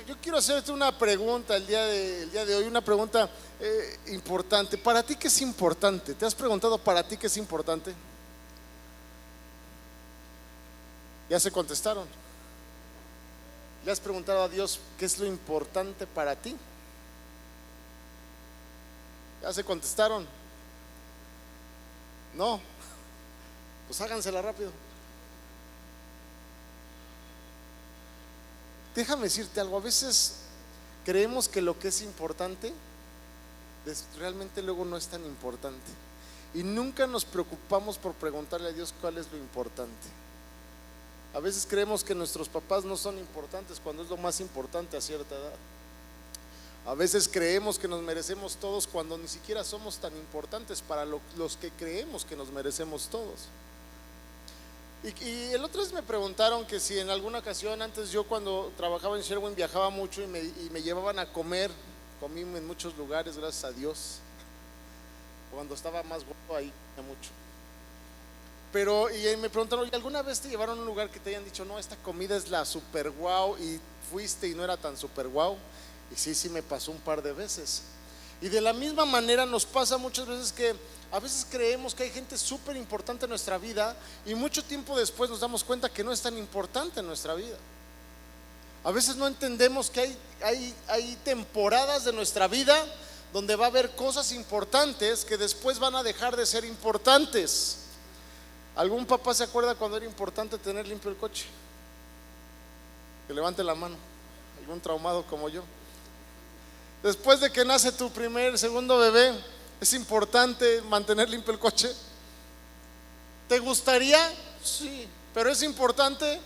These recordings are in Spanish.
yo quiero hacerte una pregunta el día de hoy, una pregunta importante. ¿Para ti qué es importante? ¿Te has preguntado para ti qué es importante? Ya se contestaron. ¿Le has preguntado a Dios qué es lo importante para ti? Ya se contestaron. No, pues hágansela rápido. Déjame decirte algo, a veces creemos que lo que es importante realmente luego no es tan importante y nunca nos preocupamos por preguntarle a Dios cuál es lo importante. A veces creemos que nuestros papás no son importantes cuando es lo más importante a cierta edad. A veces creemos que nos merecemos todos cuando ni siquiera somos tan importantes para los que creemos que nos merecemos todos. Y el otro día me preguntaron que si en alguna ocasión, antes yo cuando trabajaba en Sherwin viajaba mucho y me llevaban a comer. Comí en muchos lugares, gracias a Dios. Cuando estaba más gordo ahí comía mucho. Pero y me preguntaron, ¿y alguna vez te llevaron a un lugar que te hayan dicho, no, esta comida es la super guau, y fuiste y no era tan super guau? Y sí me pasó un par de veces. Y de la misma manera nos pasa muchas veces que a veces creemos que hay gente súper importante en nuestra vida y mucho tiempo después nos damos cuenta que no es tan importante en nuestra vida. A veces no entendemos que hay temporadas de nuestra vida donde va a haber cosas importantes que después van a dejar de ser importantes. ¿Algún papá se acuerda cuando era importante tener limpio el coche? Que levante la mano. ¿Algún traumado como yo? Después de que nace tu segundo bebé, ¿es importante mantener limpio el coche? ¿Te gustaría? Sí, pero ¿es importante?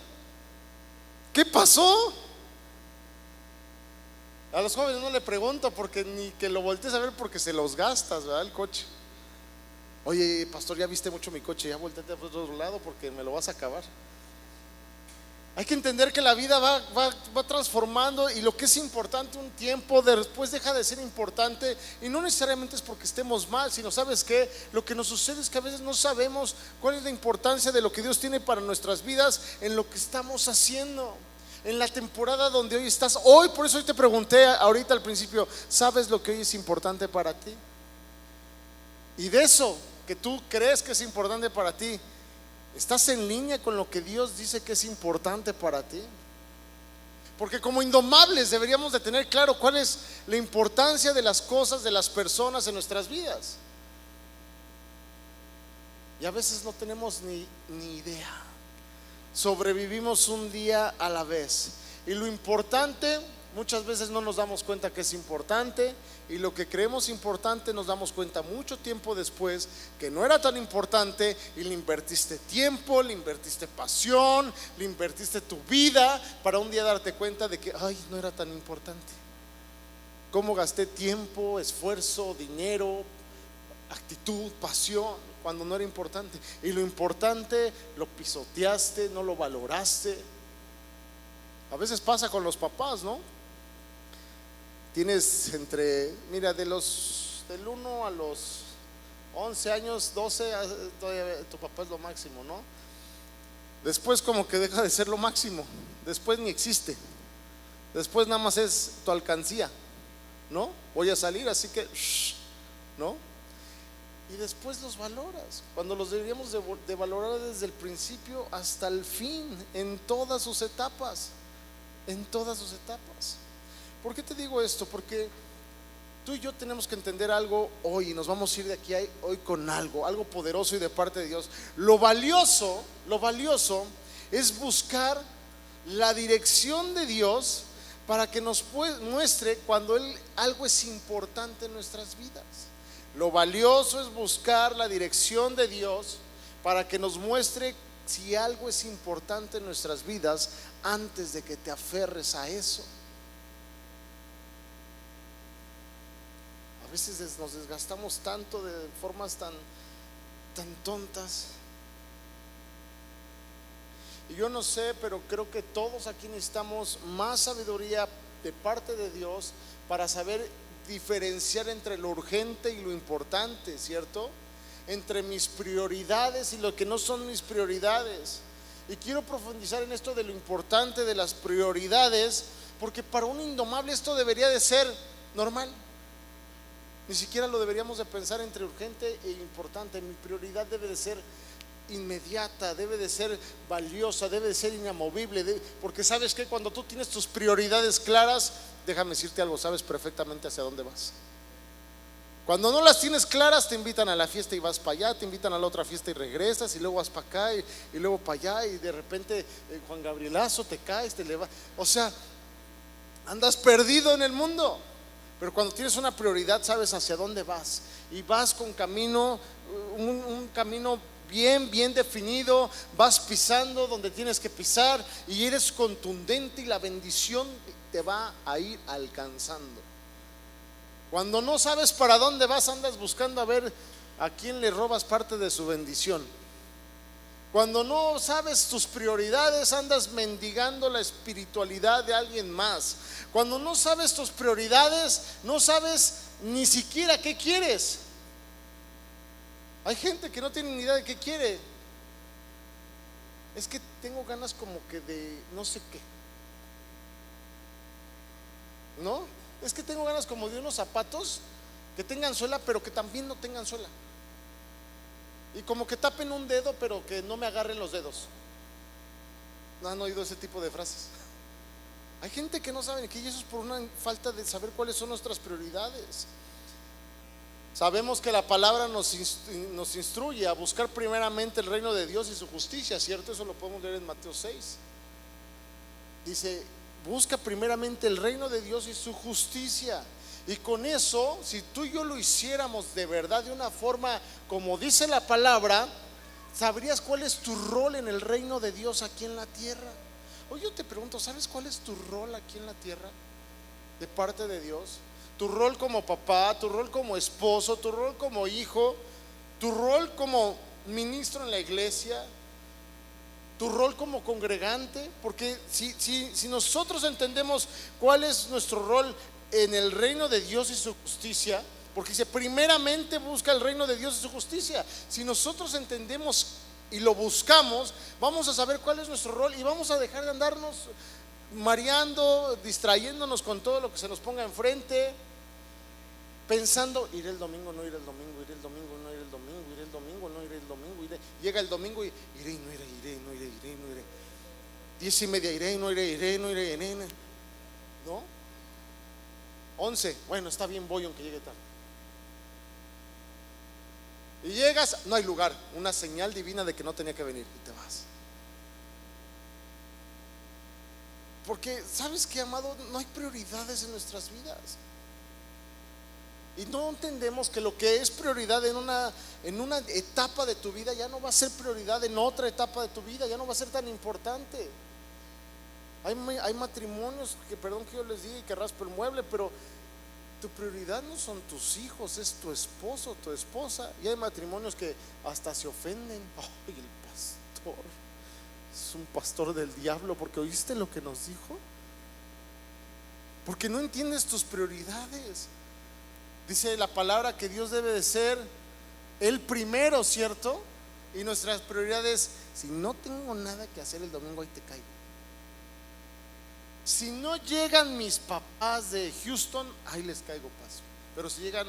¿Qué pasó? A los jóvenes no le pregunto porque ni que lo voltees a ver porque se los gastas, ¿verdad? El coche. Oye, pastor, ya viste mucho mi coche, ya volteate por otro lado porque me lo vas a acabar. Hay que entender que la vida va transformando y lo que es importante un tiempo después deja de ser importante, y no necesariamente es porque estemos mal, sino ¿sabes qué? Lo que nos sucede es que a veces no sabemos cuál es la importancia de lo que Dios tiene para nuestras vidas en lo que estamos haciendo, en la temporada donde hoy estás. Hoy, por eso hoy te pregunté ahorita al principio, ¿sabes lo que hoy es importante para ti? Y de eso que tú crees que es importante para ti, ¿estás en línea con lo que Dios dice que es importante para ti? Porque como indomables deberíamos de tener claro cuál es la importancia de las cosas, de las personas en nuestras vidas. Y a veces no tenemos ni idea. Sobrevivimos un día a la vez. Y lo importante, muchas veces no nos damos cuenta que es importante, y lo que creemos importante nos damos cuenta mucho tiempo después que no era tan importante, y le invertiste tiempo, le invertiste pasión, le invertiste tu vida para un día darte cuenta de que no era tan importante. ¿Cómo gasté tiempo, esfuerzo, dinero, actitud, pasión cuando no era importante? Y lo importante lo pisoteaste, no lo valoraste. A veces pasa con los papás, ¿no? Tienes del 1 a los 11 años, 12, todavía tu papá es lo máximo, ¿no? Después como que deja de ser lo máximo, después ni existe, después nada más es tu alcancía, ¿no? Voy a salir, así que ¿no? Y después los valoras, cuando los deberíamos de valorar desde el principio hasta el fin, en todas sus etapas. En todas sus etapas. ¿Por qué te digo esto? Porque tú y yo tenemos que entender algo hoy, y nos vamos a ir de aquí hoy con algo poderoso y de parte de Dios. Lo valioso es buscar la dirección de Dios para que nos muestre cuando algo es importante en nuestras vidas. Lo valioso es buscar la dirección de Dios para que nos muestre si algo es importante en nuestras vidas antes de que te aferres a eso. A veces nos desgastamos tanto de formas tan tontas. Y yo no sé, pero creo que todos aquí necesitamos más sabiduría de parte de Dios para saber diferenciar entre lo urgente y lo importante, ¿cierto? Entre mis prioridades y lo que no son mis prioridades. Y quiero profundizar en esto de lo importante de las prioridades, porque para un indomable esto debería de ser normal. Ni siquiera lo deberíamos de pensar entre urgente e importante. Mi prioridad debe de ser inmediata, debe de ser valiosa, debe de ser inamovible, porque sabes que cuando tú tienes tus prioridades claras, déjame decirte algo, sabes perfectamente hacia dónde vas. Cuando no las tienes claras, te invitan a la fiesta y vas para allá, te invitan a la otra fiesta y regresas, y luego vas para acá y luego para allá, y de repente Juan Gabrielazo, te caes, te levas, o sea, andas perdido en el mundo. Pero cuando tienes una prioridad, sabes hacia dónde vas, y vas con camino, un camino bien definido, vas pisando donde tienes que pisar y eres contundente, y la bendición te va a ir alcanzando. Cuando no sabes para dónde vas, andas buscando a ver a quién le robas parte de su bendición. Cuando no sabes tus prioridades, andas mendigando la espiritualidad de alguien más. Cuando no sabes tus prioridades, no sabes ni siquiera qué quieres. Hay gente que no tiene ni idea de qué quiere. Es que tengo ganas como que de no sé qué, ¿no? Es que tengo ganas como de unos zapatos que tengan suela, pero que también no tengan suela, y como que tapen un dedo, pero que no me agarren los dedos. ¿No han oído ese tipo de frases? Hay gente que no sabe ni qué, y eso es por una falta de saber cuáles son nuestras prioridades. Sabemos que la palabra nos instruye a buscar primeramente el reino de Dios y su justicia, ¿cierto? Eso lo podemos leer en Mateo 6. Dice: busca primeramente el reino de Dios y su justicia. Y con eso, si tú y yo lo hiciéramos de verdad, de una forma como dice la palabra, sabrías cuál es tu rol en el reino de Dios aquí en la tierra. Hoy yo te pregunto, ¿sabes cuál es tu rol aquí en la tierra de parte de Dios? Tu rol como papá, tu rol como esposo, tu rol como hijo, tu rol como ministro en la iglesia, tu rol como congregante. Porque si nosotros entendemos cuál es nuestro rol en el reino de Dios y su justicia, porque dice primeramente busca el reino de Dios y su justicia. Si nosotros entendemos y lo buscamos, vamos a saber cuál es nuestro rol, y vamos a dejar de andarnos mareando, distrayéndonos con todo lo que se nos ponga enfrente, pensando: iré el domingo, no iré el domingo, iré el domingo, no iré el domingo, iré el domingo, no iré el domingo, iré. Llega el domingo y iré y no iré, iré y no iré, iré y no iré. 10:30, iré y no iré, iré y no iré, iré, ¿no? 11, bueno, está bien, voy aunque llegue tarde. Y llegas, no hay lugar, una señal divina de que no tenía que venir, y te vas. Porque ¿sabes qué, amado? No hay prioridades en nuestras vidas, y no entendemos que lo que es prioridad en una etapa de tu vida ya no va a ser prioridad en otra etapa de tu vida, ya no va a ser tan importante. Hay matrimonios que, perdón que yo les diga y que raspo el mueble, pero tu prioridad no son tus hijos, es tu esposo, tu esposa. Y hay matrimonios que hasta se ofenden: ay, el pastor es un pastor del diablo, porque oíste lo que nos dijo. Porque no entiendes tus prioridades. Dice la palabra que Dios debe de ser el primero, ¿cierto? Y nuestras prioridades: si no tengo nada que hacer el domingo, ahí te caigo. Si no llegan mis papás de Houston, ahí les caigo paso. Pero si llegan,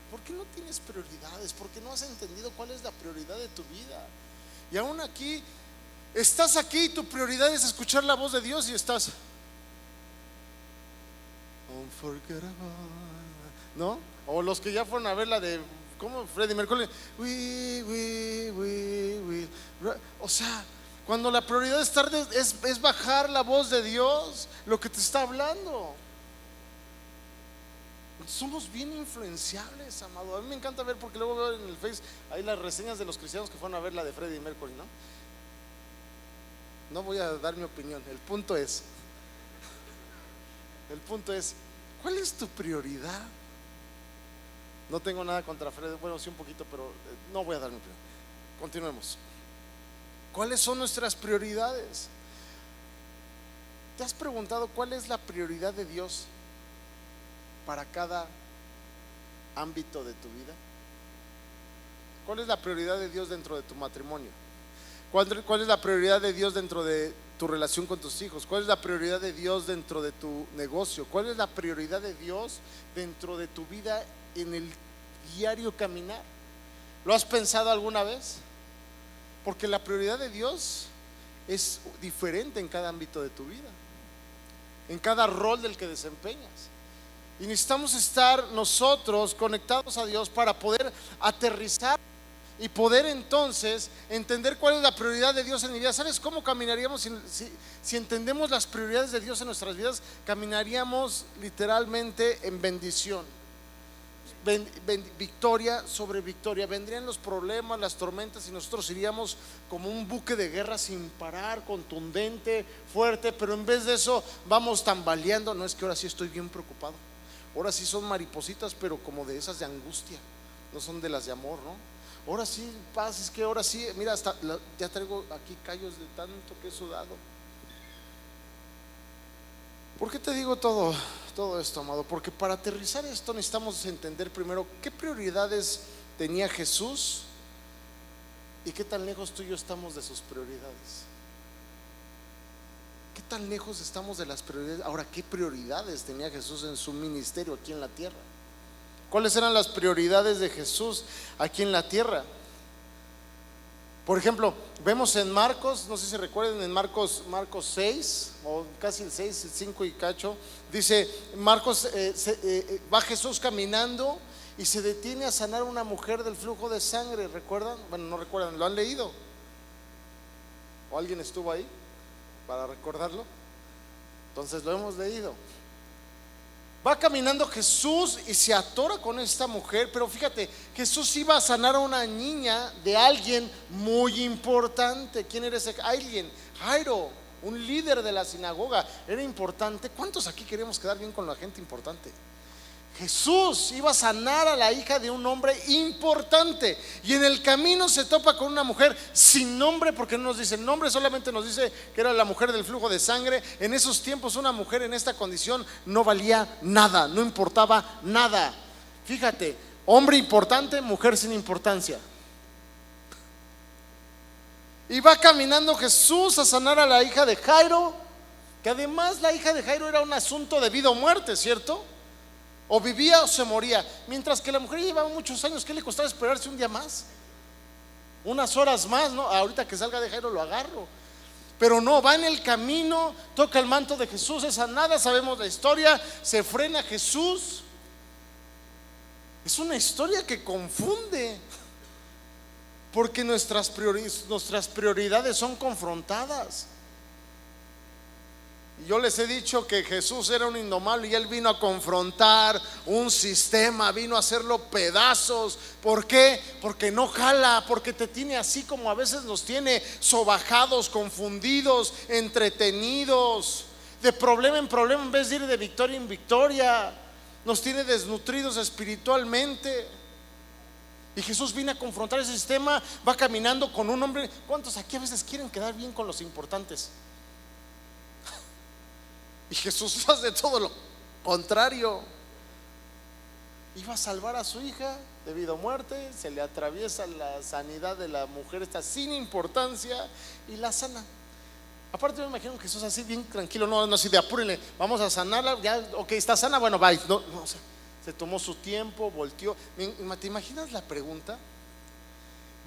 ¿por qué no tienes prioridades? Porque no has entendido cuál es la prioridad de tu vida. Y aún aquí, estás aquí y tu prioridad es escuchar la voz de Dios, y estás unforgettable, ¿no? O los que ya fueron a ver la de, ¿cómo? Freddie Mercury, o sea, cuando la prioridad es bajar la voz de Dios, lo que te está hablando. Somos bien influenciables, amado. A mí me encanta ver, porque luego veo en el Face ahí las reseñas de los cristianos que fueron a ver la de Freddie Mercury, ¿no? No voy a dar mi opinión. El punto es, ¿cuál es tu prioridad? No tengo nada contra Freddie, bueno, sí un poquito, pero no voy a dar mi opinión. Continuemos. ¿Cuáles son nuestras prioridades? ¿Te has preguntado cuál es la prioridad de Dios para cada ámbito de tu vida? ¿Cuál es la prioridad de Dios dentro de tu matrimonio? ¿Cuál es la prioridad de Dios dentro de tu relación con tus hijos? ¿Cuál es la prioridad de Dios dentro de tu negocio? ¿Cuál es la prioridad de Dios dentro de tu vida en el diario caminar? ¿Lo has pensado alguna vez? Porque la prioridad de Dios es diferente en cada ámbito de tu vida, en cada rol del que desempeñas. Y necesitamos estar nosotros conectados a Dios para poder aterrizar y poder entonces entender cuál es la prioridad de Dios en mi vida. ¿Sabes cómo caminaríamos si entendemos las prioridades de Dios en nuestras vidas? Caminaríamos literalmente en bendición, victoria sobre victoria. Vendrían los problemas, las tormentas, y nosotros iríamos como un buque de guerra sin parar, contundente, fuerte. Pero en vez de eso vamos tambaleando. No, es que ahora sí estoy bien preocupado, ahora sí son maripositas, pero como de esas de angustia, no son de las de amor, ¿no? Ahora sí paz, es que ahora sí, mira, hasta ya traigo aquí callos de tanto que he sudado. ¿Por qué te digo todo esto, amado? Porque para aterrizar esto necesitamos entender primero qué prioridades tenía Jesús y qué tan lejos tú y yo estamos de sus prioridades. ¿Qué tan lejos estamos de las prioridades? Ahora, ¿qué prioridades tenía Jesús en su ministerio aquí en la tierra? ¿Cuáles eran las prioridades de Jesús aquí en la tierra? Por ejemplo, vemos en Marcos, no sé si recuerden, en Marcos 6 o casi el 6, el 5 y cacho, dice Marcos, va Jesús caminando y se detiene a sanar a una mujer del flujo de sangre. ¿Recuerdan? Bueno, no recuerdan, ¿lo han leído? ¿O alguien estuvo ahí para recordarlo? Entonces lo hemos leído. Va caminando Jesús y se atora con esta mujer. Pero fíjate, Jesús iba a sanar a una niña de alguien muy importante. ¿Quién era ese alguien? Jairo, un líder de la sinagoga. Era importante. ¿Cuántos aquí queremos quedar bien con la gente importante? Jesús iba a sanar a la hija de un hombre importante, y en el camino se topa con una mujer sin nombre, porque no nos dice el nombre, solamente nos dice que era la mujer del flujo de sangre. En esos tiempos una mujer en esta condición no valía nada, no importaba nada. Fíjate, hombre importante, mujer sin importancia. Y va caminando Jesús a sanar a la hija de Jairo, que además la hija de Jairo era un asunto de vida o muerte, ¿cierto? O vivía o se moría. Mientras que la mujer llevaba muchos años. ¿Qué le costaba esperarse un día más? Unas horas más, ¿no? Ahorita que salga de Jairo lo agarro. Pero no, va en el camino, toca el manto de Jesús, es sanada. Sabemos la historia, se frena Jesús. Es una historia que confunde, porque nuestras prioridades son confrontadas. Yo les he dicho que Jesús era un indomable y Él vino a confrontar un sistema, vino a hacerlo pedazos. ¿Por qué? Porque no jala, porque te tiene así como a veces nos tiene sobajados, confundidos, entretenidos, de problema en problema en vez de ir de victoria en victoria. Nos tiene desnutridos espiritualmente. Y Jesús vino a confrontar ese sistema. Va caminando con un hombre. ¿Cuántos aquí a veces quieren quedar bien con los importantes? Y Jesús hace todo lo contrario. Iba a salvar a su hija de vida o muerte. Se le atraviesa la sanidad de la mujer esta sin importancia y la sana. Aparte me imagino que Jesús así bien tranquilo, no así de apúrenle, vamos a sanarla, ya, ok, está sana, bueno, bye. No, o sea, se tomó su tiempo, volteó. ¿Te imaginas la pregunta?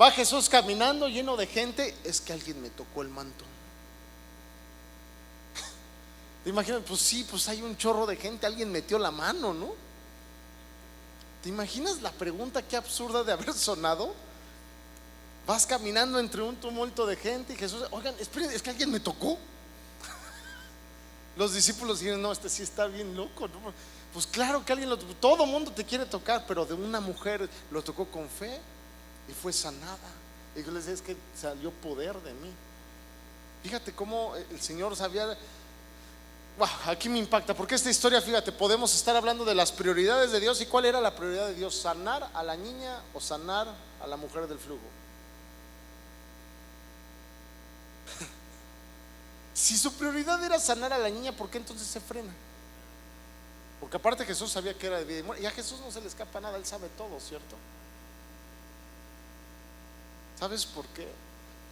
Va Jesús caminando lleno de gente. Es que alguien me tocó el manto. ¿Te imaginas? Pues sí, pues hay un chorro de gente, alguien metió la mano, ¿no? ¿Te imaginas la pregunta qué absurda de haber sonado? Vas caminando entre un tumulto de gente y Jesús, oigan, esperen, es que alguien me tocó. Los discípulos dijeron, no, este sí está bien loco, ¿no? Pues claro que alguien lo tocó, todo mundo te quiere tocar, pero de una mujer lo tocó con fe y fue sanada. Y yo les decía, es que salió poder de mí. Fíjate cómo el Señor sabía. Wow, aquí me impacta, porque esta historia, fíjate, podemos estar hablando de las prioridades de Dios. ¿Y cuál era la prioridad de Dios? ¿Sanar a la niña o sanar a la mujer del flujo? Si su prioridad era sanar a la niña, ¿por qué entonces se frena? Porque aparte Jesús sabía que era de vida y muerte, y a Jesús no se le escapa nada, Él sabe todo, ¿cierto? ¿Sabes por qué?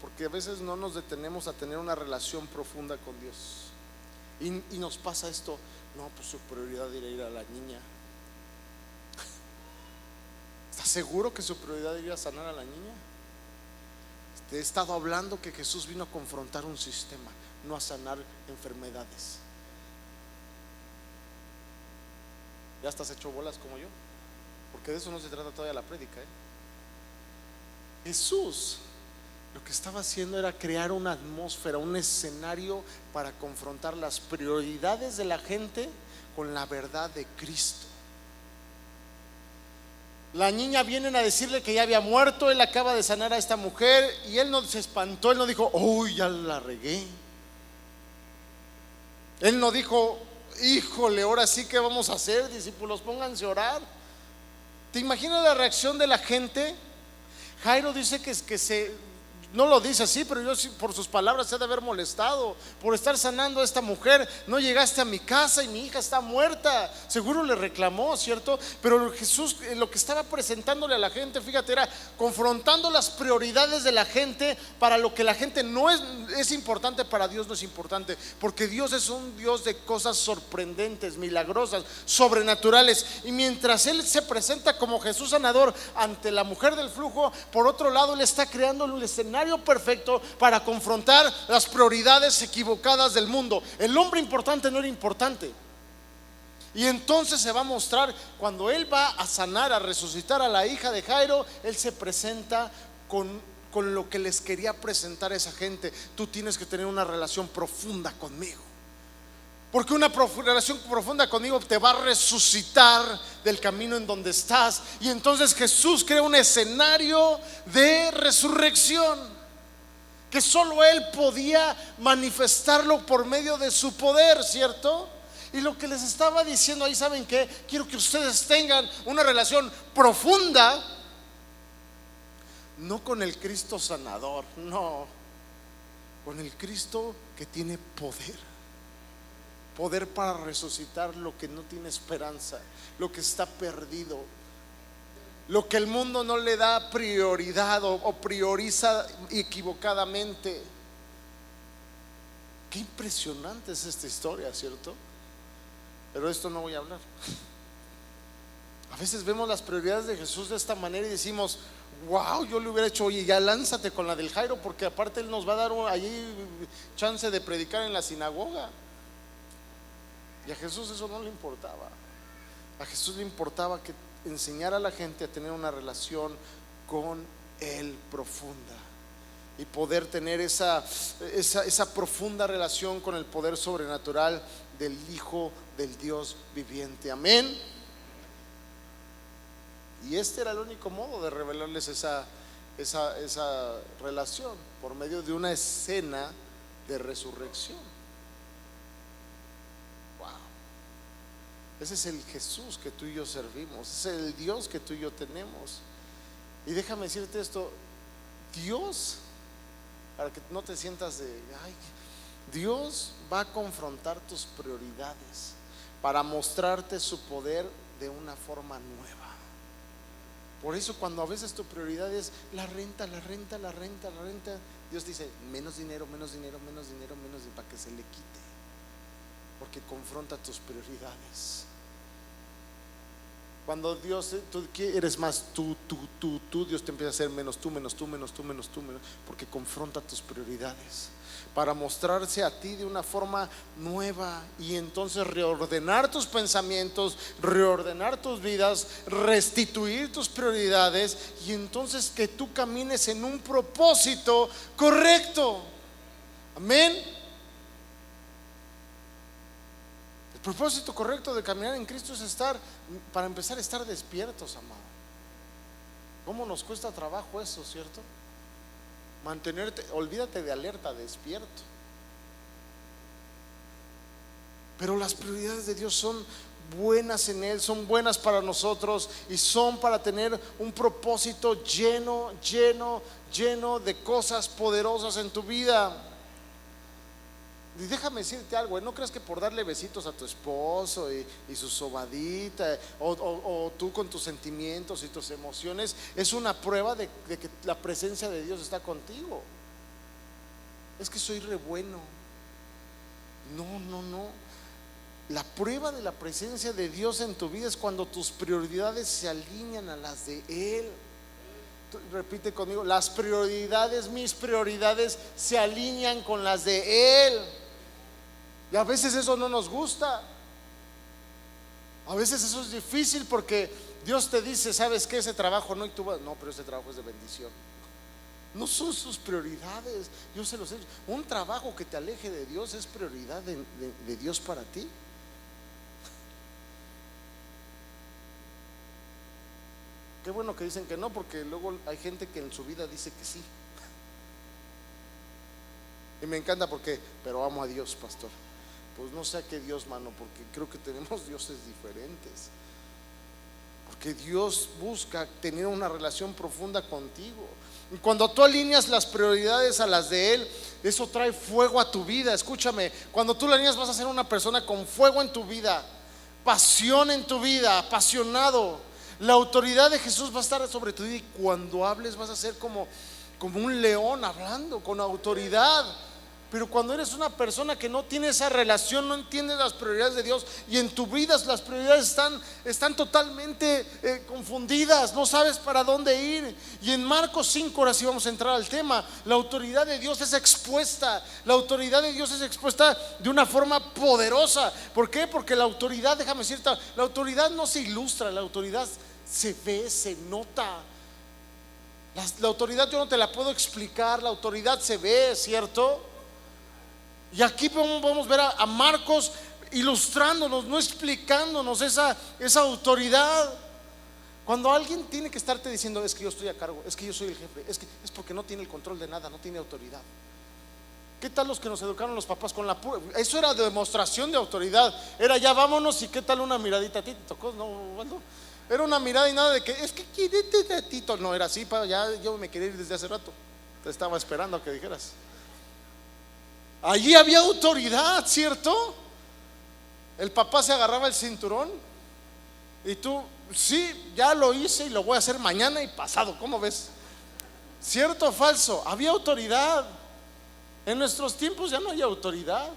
porque a veces no nos detenemos a tener una relación profunda con Dios. Y nos pasa esto: no, pues su prioridad era ir a la niña. ¿Estás seguro que su prioridad era ir a sanar a la niña? Te he estado hablando que Jesús vino a confrontar un sistema, no a sanar enfermedades. ¿Ya estás hecho bolas como yo? Porque de eso no se trata todavía la prédica, ¿eh? Jesús lo que estaba haciendo era crear una atmósfera, un escenario para confrontar las prioridades de la gente con la verdad de Cristo. La niña, vienen a decirle que ya había muerto, él acaba de sanar a esta mujer y él no se espantó, él no dijo: uy, ya la regué. Él no dijo: híjole, ahora sí que vamos a hacer, discípulos, pónganse a orar. ¿Te imaginas la reacción de la gente? Jairo dice que no lo dice así, pero yo sí, por sus palabras se ha de haber molestado por estar sanando a esta mujer. No llegaste a mi casa y mi hija está muerta. Seguro le reclamó, ¿cierto? Pero Jesús lo que estaba presentándole a la gente, fíjate, era confrontando las prioridades de la gente. Para lo que la gente no es importante, para Dios no es importante, porque Dios es un Dios de cosas sorprendentes, milagrosas, sobrenaturales. Y mientras Él se presenta como Jesús sanador ante la mujer del flujo, por otro lado Él está creando el escenario perfecto para confrontar las prioridades equivocadas del mundo. El hombre importante no era importante. Y entonces se va a mostrar cuando Él va a sanar, a resucitar a la hija de Jairo. Él se presenta con lo que les quería presentar a esa gente: tú tienes que tener una relación profunda conmigo, porque una relación profunda conmigo te va a resucitar del camino en donde estás. Y entonces Jesús crea un escenario de resurrección que solo Él podía manifestarlo por medio de su poder, ¿cierto? Y lo que les estaba diciendo ahí, ¿saben qué? Quiero que ustedes tengan una relación profunda, no con el Cristo sanador, no, con el Cristo que tiene poder para resucitar lo que no tiene esperanza, lo que está perdido, lo que el mundo no le da prioridad o prioriza equivocadamente. Qué impresionante es esta historia, ¿cierto? Pero de esto no voy a hablar. A veces vemos las prioridades de Jesús de esta manera y decimos: wow, yo le hubiera hecho: oye, ya lánzate con la del Jairo, porque aparte Él nos va a dar allí chance de predicar en la sinagoga. Y a Jesús eso no le importaba. A Jesús le importaba que enseñara a la gente a tener una relación con Él profunda y poder tener esa profunda relación con el poder sobrenatural del Hijo del Dios viviente. Amén. Y este era el único modo de revelarles esa relación, por medio de una escena de resurrección. Ese es el Jesús que tú y yo servimos, ese es el Dios que tú y yo tenemos. Y déjame decirte esto: Dios, para que no te sientas Dios va a confrontar tus prioridades para mostrarte su poder de una forma nueva. Por eso cuando a veces tu prioridad es la renta, Dios dice: menos dinero, para que se le quite, porque confronta tus prioridades. Cuando Dios, tú eres más tú, Dios te empieza a hacer menos tú, porque confronta tus prioridades para mostrarse a ti de una forma nueva. Y entonces reordenar tus pensamientos, reordenar tus vidas, restituir tus prioridades, y entonces que tú camines en un propósito correcto. Amén. El propósito correcto de caminar en Cristo es para empezar, estar despiertos, amado. ¿Cómo nos cuesta trabajo eso, cierto? Mantenerte, olvídate de alerta, despierto. Pero las prioridades de Dios son buenas en Él, son buenas para nosotros y son para tener un propósito lleno de cosas poderosas en tu vida. Y déjame decirte algo: no creas que por darle besitos a tu esposo y su sobadita o tú con tus sentimientos y tus emociones es una prueba de que la presencia de Dios está contigo. es que soy re bueno. No, no, no. La prueba de la presencia de Dios en tu vida es cuando tus prioridades se alinean a las de Él. Repite conmigo: las prioridades, mis prioridades se alinean con las de Él. Y a veces eso no nos gusta. A veces eso es difícil porque Dios te dice: ¿sabes qué? Ese trabajo no, y tú vas, no, pero ese trabajo es de bendición. No son sus prioridades. Yo se los he dicho. Un trabajo que te aleje de Dios es prioridad de Dios para ti. Qué bueno que dicen que no, porque luego hay gente que en su vida dice que sí. Y me encanta porque, pero amo a Dios, pastor. Pues no sé a qué Dios, mano, porque creo que tenemos dioses diferentes. Porque Dios busca tener una relación profunda contigo. Y cuando tú alineas las prioridades a las de Él, eso trae fuego a tu vida. Escúchame, cuando tú la alineas vas a ser una persona con fuego en tu vida, pasión en tu vida, apasionado. La autoridad de Jesús va a estar sobre tu vida, y cuando hables vas a ser como un león hablando con autoridad. Pero cuando eres una persona que no tiene esa relación, no entiendes las prioridades de Dios, y en tu vida las prioridades están totalmente confundidas, no sabes para dónde ir. Y en Marcos 5, ahora sí vamos a entrar al tema, la autoridad de Dios es expuesta. La autoridad de Dios es expuesta de una forma poderosa. ¿Por qué? Porque la autoridad, déjame decirte, la autoridad no se ilustra, la autoridad se ve, se nota. La autoridad yo no te la puedo explicar, la autoridad se ve, ¿cierto? Y aquí podemos ver a Marcos ilustrándonos, no explicándonos esa autoridad. Cuando alguien tiene que estarte diciendo: es que yo estoy a cargo, es que yo soy el jefe, es porque no tiene el control de nada, no tiene autoridad. ¿Qué tal los que nos educaron los papás con eso era demostración de autoridad? Era ya vámonos, y qué tal una miradita. ¿A ti te tocó? No, Waldo. Era una mirada y nada de que es que quírete tantito. No era así, ya yo me quería ir desde hace rato. Te estaba esperando a que dijeras. Allí había autoridad, ¿cierto? El papá se agarraba el cinturón y tú: sí, ya lo hice y lo voy a hacer mañana y pasado. ¿Cómo ves? ¿Cierto o falso? Había autoridad. En nuestros tiempos ya no hay autoridad.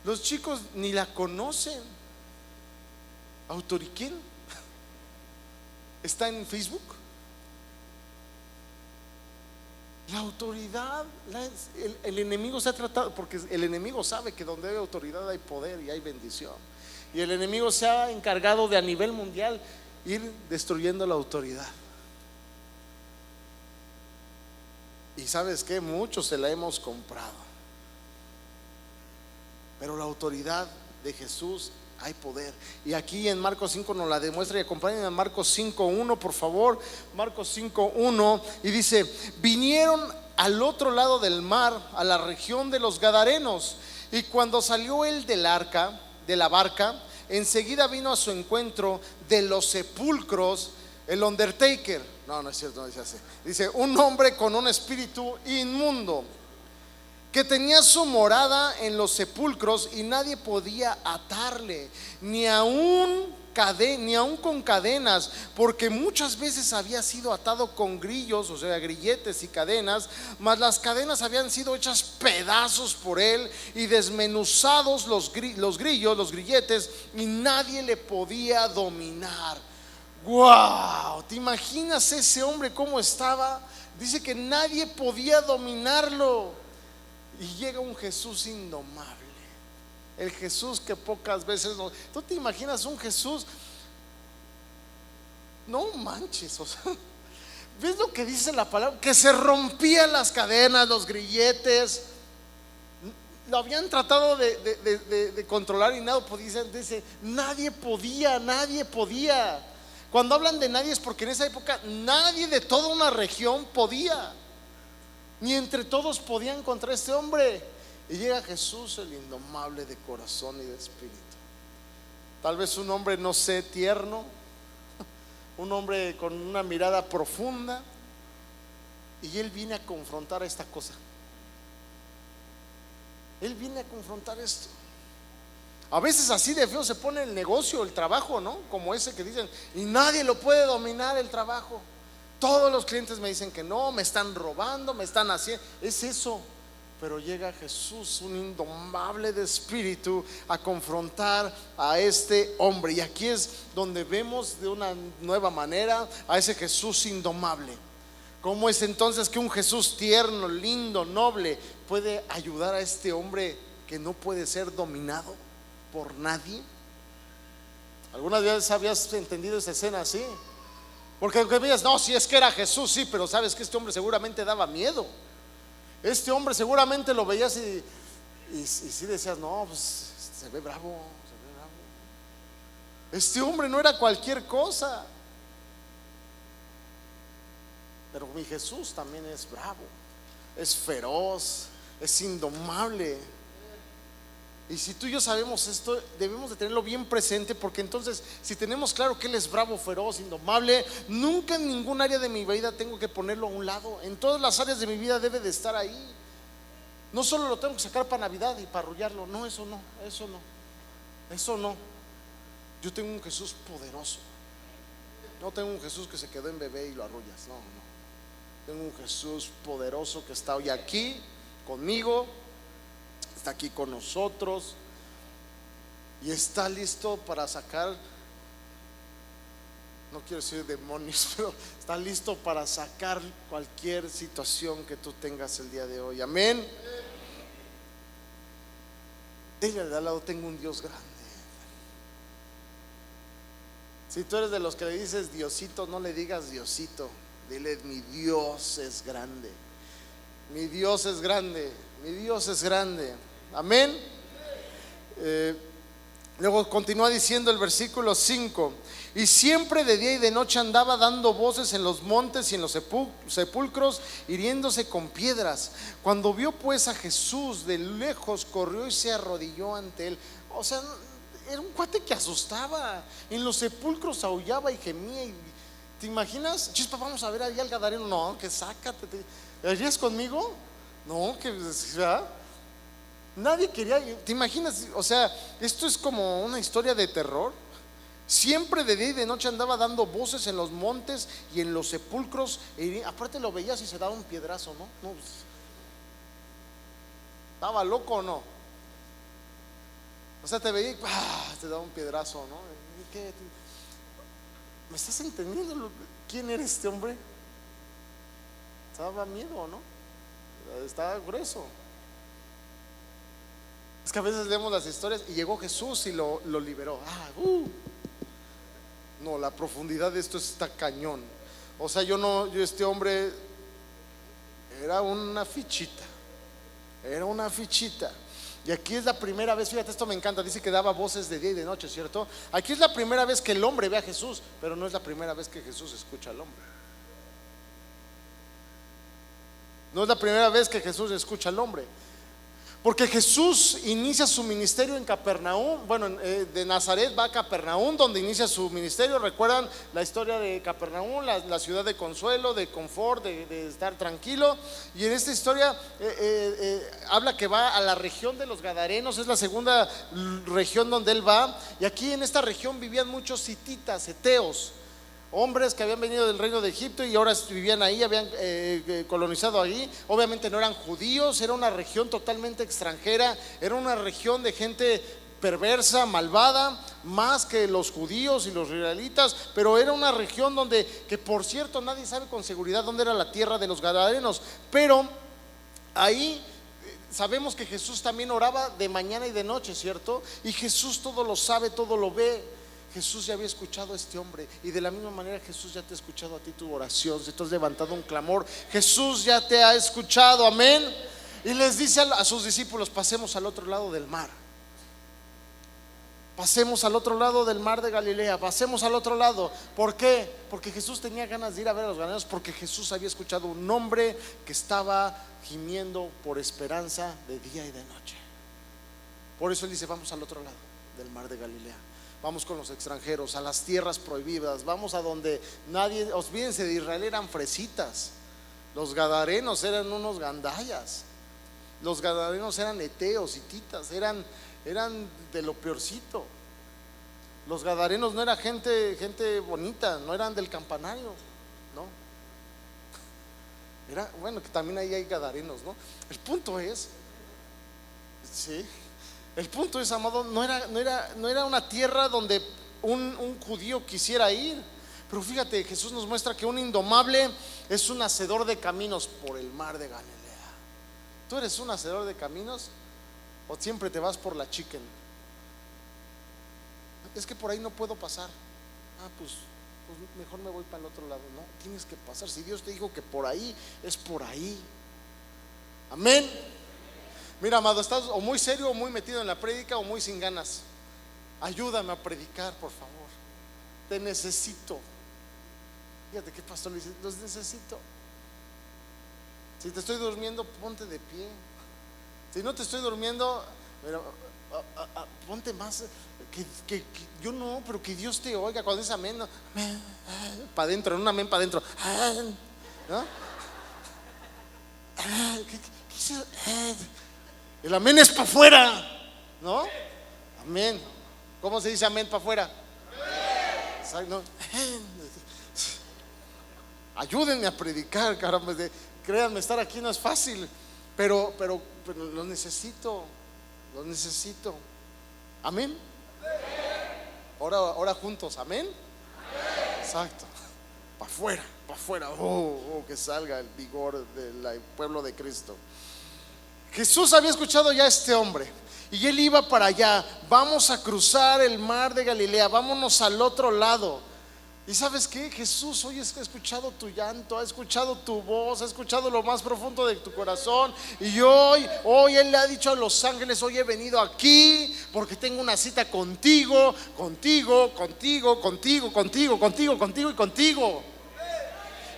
Los chicos ni la conocen. ¿Quién? ¿Está en Facebook? La autoridad, el enemigo se ha tratado, porque el enemigo sabe que donde hay autoridad hay poder y hay bendición. Y el enemigo se ha encargado de, a nivel mundial, ir destruyendo la autoridad. Y ¿sabes qué? Muchos se la hemos comprado. Pero la autoridad de Jesús, hay poder. Y aquí en Marcos 5 nos la demuestra. Y acompáñenme a Marcos 5:1, por favor. Marcos 5:1, y dice: vinieron al otro lado del mar, a la región de los Gadarenos, y cuando salió él de la barca, enseguida vino a su encuentro de los sepulcros el undertaker. No es cierto, no dice así. Dice: un hombre con un espíritu inmundo, que tenía su morada en los sepulcros, y nadie podía atarle, ni aun con cadenas, porque muchas veces había sido atado con grillos, o sea, grilletes y cadenas, mas las cadenas habían sido hechas pedazos por él, y desmenuzados los grillos, los grilletes, y nadie le podía dominar. ¡Wow! ¿Te imaginas ese hombre cómo estaba? Dice que nadie podía dominarlo. Y llega un Jesús indomable, el Jesús que pocas veces ¿tú te imaginas un Jesús? No manches, o sea, ¿ves lo que dice la palabra? Que se rompían las cadenas, los grilletes. Lo habían tratado de controlar y nada podía. Dice: nadie podía. Cuando hablan de nadie es porque en esa época nadie de toda una región podía, ni entre todos podían contra este hombre. Y llega Jesús, el indomable de corazón y de espíritu. Tal vez un hombre, no sé, tierno, un hombre con una mirada profunda, y él viene a confrontar esta cosa. Él viene a confrontar esto. A veces así de feo se pone el negocio, el trabajo, ¿no? Como ese que dicen: y nadie lo puede dominar el trabajo. Todos los clientes me dicen que no, me están robando, me están haciendo. Es eso. Pero llega Jesús, un indomable de espíritu, a confrontar a este hombre. Y aquí es donde vemos de una nueva manera a ese Jesús indomable. ¿Cómo es entonces que un Jesús tierno, lindo, noble puede ayudar a este hombre que no puede ser dominado por nadie? ¿Algunas veces habías entendido esa escena así? Porque aunque veías, no, si es que era Jesús, sí, pero sabes que este hombre seguramente daba miedo. Este hombre seguramente lo veías y sí decías, no, pues se ve bravo, se ve bravo. Este hombre no era cualquier cosa. Pero mi Jesús también es bravo, es feroz, es indomable. Y si tú y yo sabemos esto, debemos de tenerlo bien presente, porque entonces si tenemos claro que Él es bravo, feroz, indomable, nunca en ningún área de mi vida tengo que ponerlo a un lado. En todas las áreas de mi vida debe de estar ahí. No solo lo tengo que sacar para Navidad y para arrullarlo, no, eso no, eso no, eso no. Yo tengo un Jesús poderoso. No tengo un Jesús que se quedó en bebé y lo arrullas, no, no. Tengo un Jesús poderoso que está hoy aquí conmigo, está aquí con nosotros y está listo para sacar, no quiero decir demonios, pero está listo para sacar cualquier situación que tú tengas el día de hoy. Amén. Dile de al lado, tengo un Dios grande. Si tú eres de los que le dices Diosito, no le digas Diosito, dile, mi Dios es grande. Mi Dios es grande, mi Dios es grande. Amén. Luego continúa diciendo el versículo 5: y siempre de día y de noche andaba dando voces en los montes y en los sepulcros, hiriéndose con piedras. Cuando vio pues a Jesús de lejos, corrió y se arrodilló ante él. O sea, era un cuate que asustaba. En los sepulcros aullaba y gemía. ¿Te imaginas? Chispa, vamos a ver ahí al gadareno. No, que sácate. ¿Irías conmigo? No, que ¿verdad? Nadie quería. ¿Te imaginas? O sea, esto es como una historia de terror. Siempre de día y de noche andaba dando voces en los montes y en los sepulcros. Aparte lo veías y se daba un piedrazo, ¿no? No, pues, ¿estaba loco o no? O sea, te veía y te daba un piedrazo, ¿no? ¿Qué? ¿Me estás entendiendo quién era este hombre? Estaba miedo, ¿no? Estaba grueso. Es que a veces leemos las historias y llegó Jesús y lo liberó. No, la profundidad de esto está cañón. O sea, este hombre era una fichita. Era una fichita. Y aquí es la primera vez, fíjate, esto me encanta, dice que daba voces de día y de noche, ¿cierto? Aquí es la primera vez que el hombre ve a Jesús, pero no es la primera vez que Jesús escucha al hombre. No es la primera vez que Jesús escucha al hombre. Porque Jesús inicia su ministerio en Capernaum. Bueno, de Nazaret va a Capernaum, donde inicia su ministerio. ¿Recuerdan la historia de Capernaum? La ciudad de consuelo, de confort, de estar tranquilo. Y en esta historia habla que va a la región de los Gadarenos. Es la segunda región donde él va. Y aquí en esta región vivían muchos hititas, eteos, hombres que habían venido del reino de Egipto y ahora vivían ahí, habían colonizado ahí. Obviamente no eran judíos, era una región totalmente extranjera, era una región de gente perversa, malvada, más que los judíos y los israelitas. Pero era una región donde, que por cierto nadie sabe con seguridad dónde era la tierra de los gadarenos, pero ahí sabemos que Jesús también oraba de mañana y de noche, ¿cierto? Y Jesús todo lo sabe, todo lo ve. Jesús ya había escuchado a este hombre, y de la misma manera Jesús ya te ha escuchado a ti tu oración. Si tú has levantado un clamor, Jesús ya te ha escuchado, amén. Y les dice a sus discípulos: pasemos al otro lado del mar. Pasemos al otro lado del mar de Galilea, pasemos al otro lado. ¿Por qué? Porque Jesús tenía ganas de ir a ver a los ganaderos, porque Jesús había escuchado un hombre que estaba gimiendo por esperanza de día y de noche. Por eso él dice: vamos al otro lado del mar de Galilea. Vamos con los extranjeros, a las tierras prohibidas. Vamos a donde nadie, olvídense de Israel, eran fresitas. Los gadarenos eran unos gandallas. Los gadarenos eran eteos, hititas, eran de lo peorcito. Los gadarenos no era gente bonita, no eran del campanario, no. Era, bueno, que también ahí hay gadarenos, ¿no? El punto es, sí, el punto es, amado, no era una tierra donde un judío quisiera ir. Pero fíjate, Jesús nos muestra que un indomable es un hacedor de caminos por el mar de Galilea. ¿Tú eres un hacedor de caminos o siempre te vas por la chicken? Es que por ahí no puedo pasar. Pues mejor me voy para el otro lado. No, tienes que pasar. Si Dios te dijo que por ahí, es por ahí. Amén. Mira, amado, estás o muy serio o muy metido en la prédica o muy sin ganas. Ayúdame a predicar, por favor. Te necesito. Fíjate que pastor le dice, los necesito. Si te estoy durmiendo, ponte de pie. Si no te estoy durmiendo, ponte más. Que yo no, pero que Dios te oiga. Cuando dice amén, no, para adentro, en un amén para adentro, ¿no? El amén es para afuera, ¿no? Amén. ¿Cómo se dice amén para afuera? ¿No? Ayúdenme a predicar, caramba. Créanme, estar aquí no es fácil, pero lo necesito. Amén. Ahora juntos, amén. Exacto. Para afuera. Que salga el vigor del pueblo de Cristo. Jesús había escuchado ya a este hombre y él iba para allá. Vamos a cruzar el mar de Galilea, vámonos al otro lado. Y ¿sabes qué? Jesús hoy ha escuchado tu llanto, ha escuchado tu voz, ha escuchado lo más profundo de tu corazón. Y hoy Él le ha dicho a los ángeles: hoy he venido aquí porque tengo una cita contigo.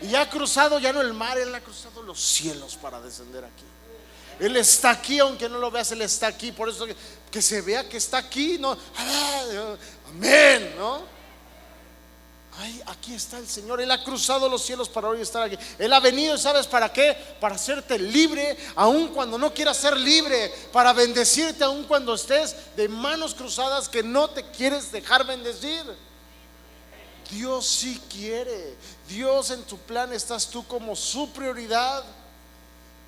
Y ha cruzado ya no el mar, Él ha cruzado los cielos para descender aquí. Él está aquí, aunque no lo veas, Él está aquí. Por eso que se vea que está aquí, ¿no? Amén, ¿no? Ay, aquí está el Señor. Él ha cruzado los cielos para hoy estar aquí. Él ha venido, ¿sabes para qué? Para hacerte libre, aun cuando no quieras ser libre. Para bendecirte, aun cuando estés de manos cruzadas, que no te quieres dejar bendecir. Dios sí quiere. Dios, en tu plan estás tú como su prioridad.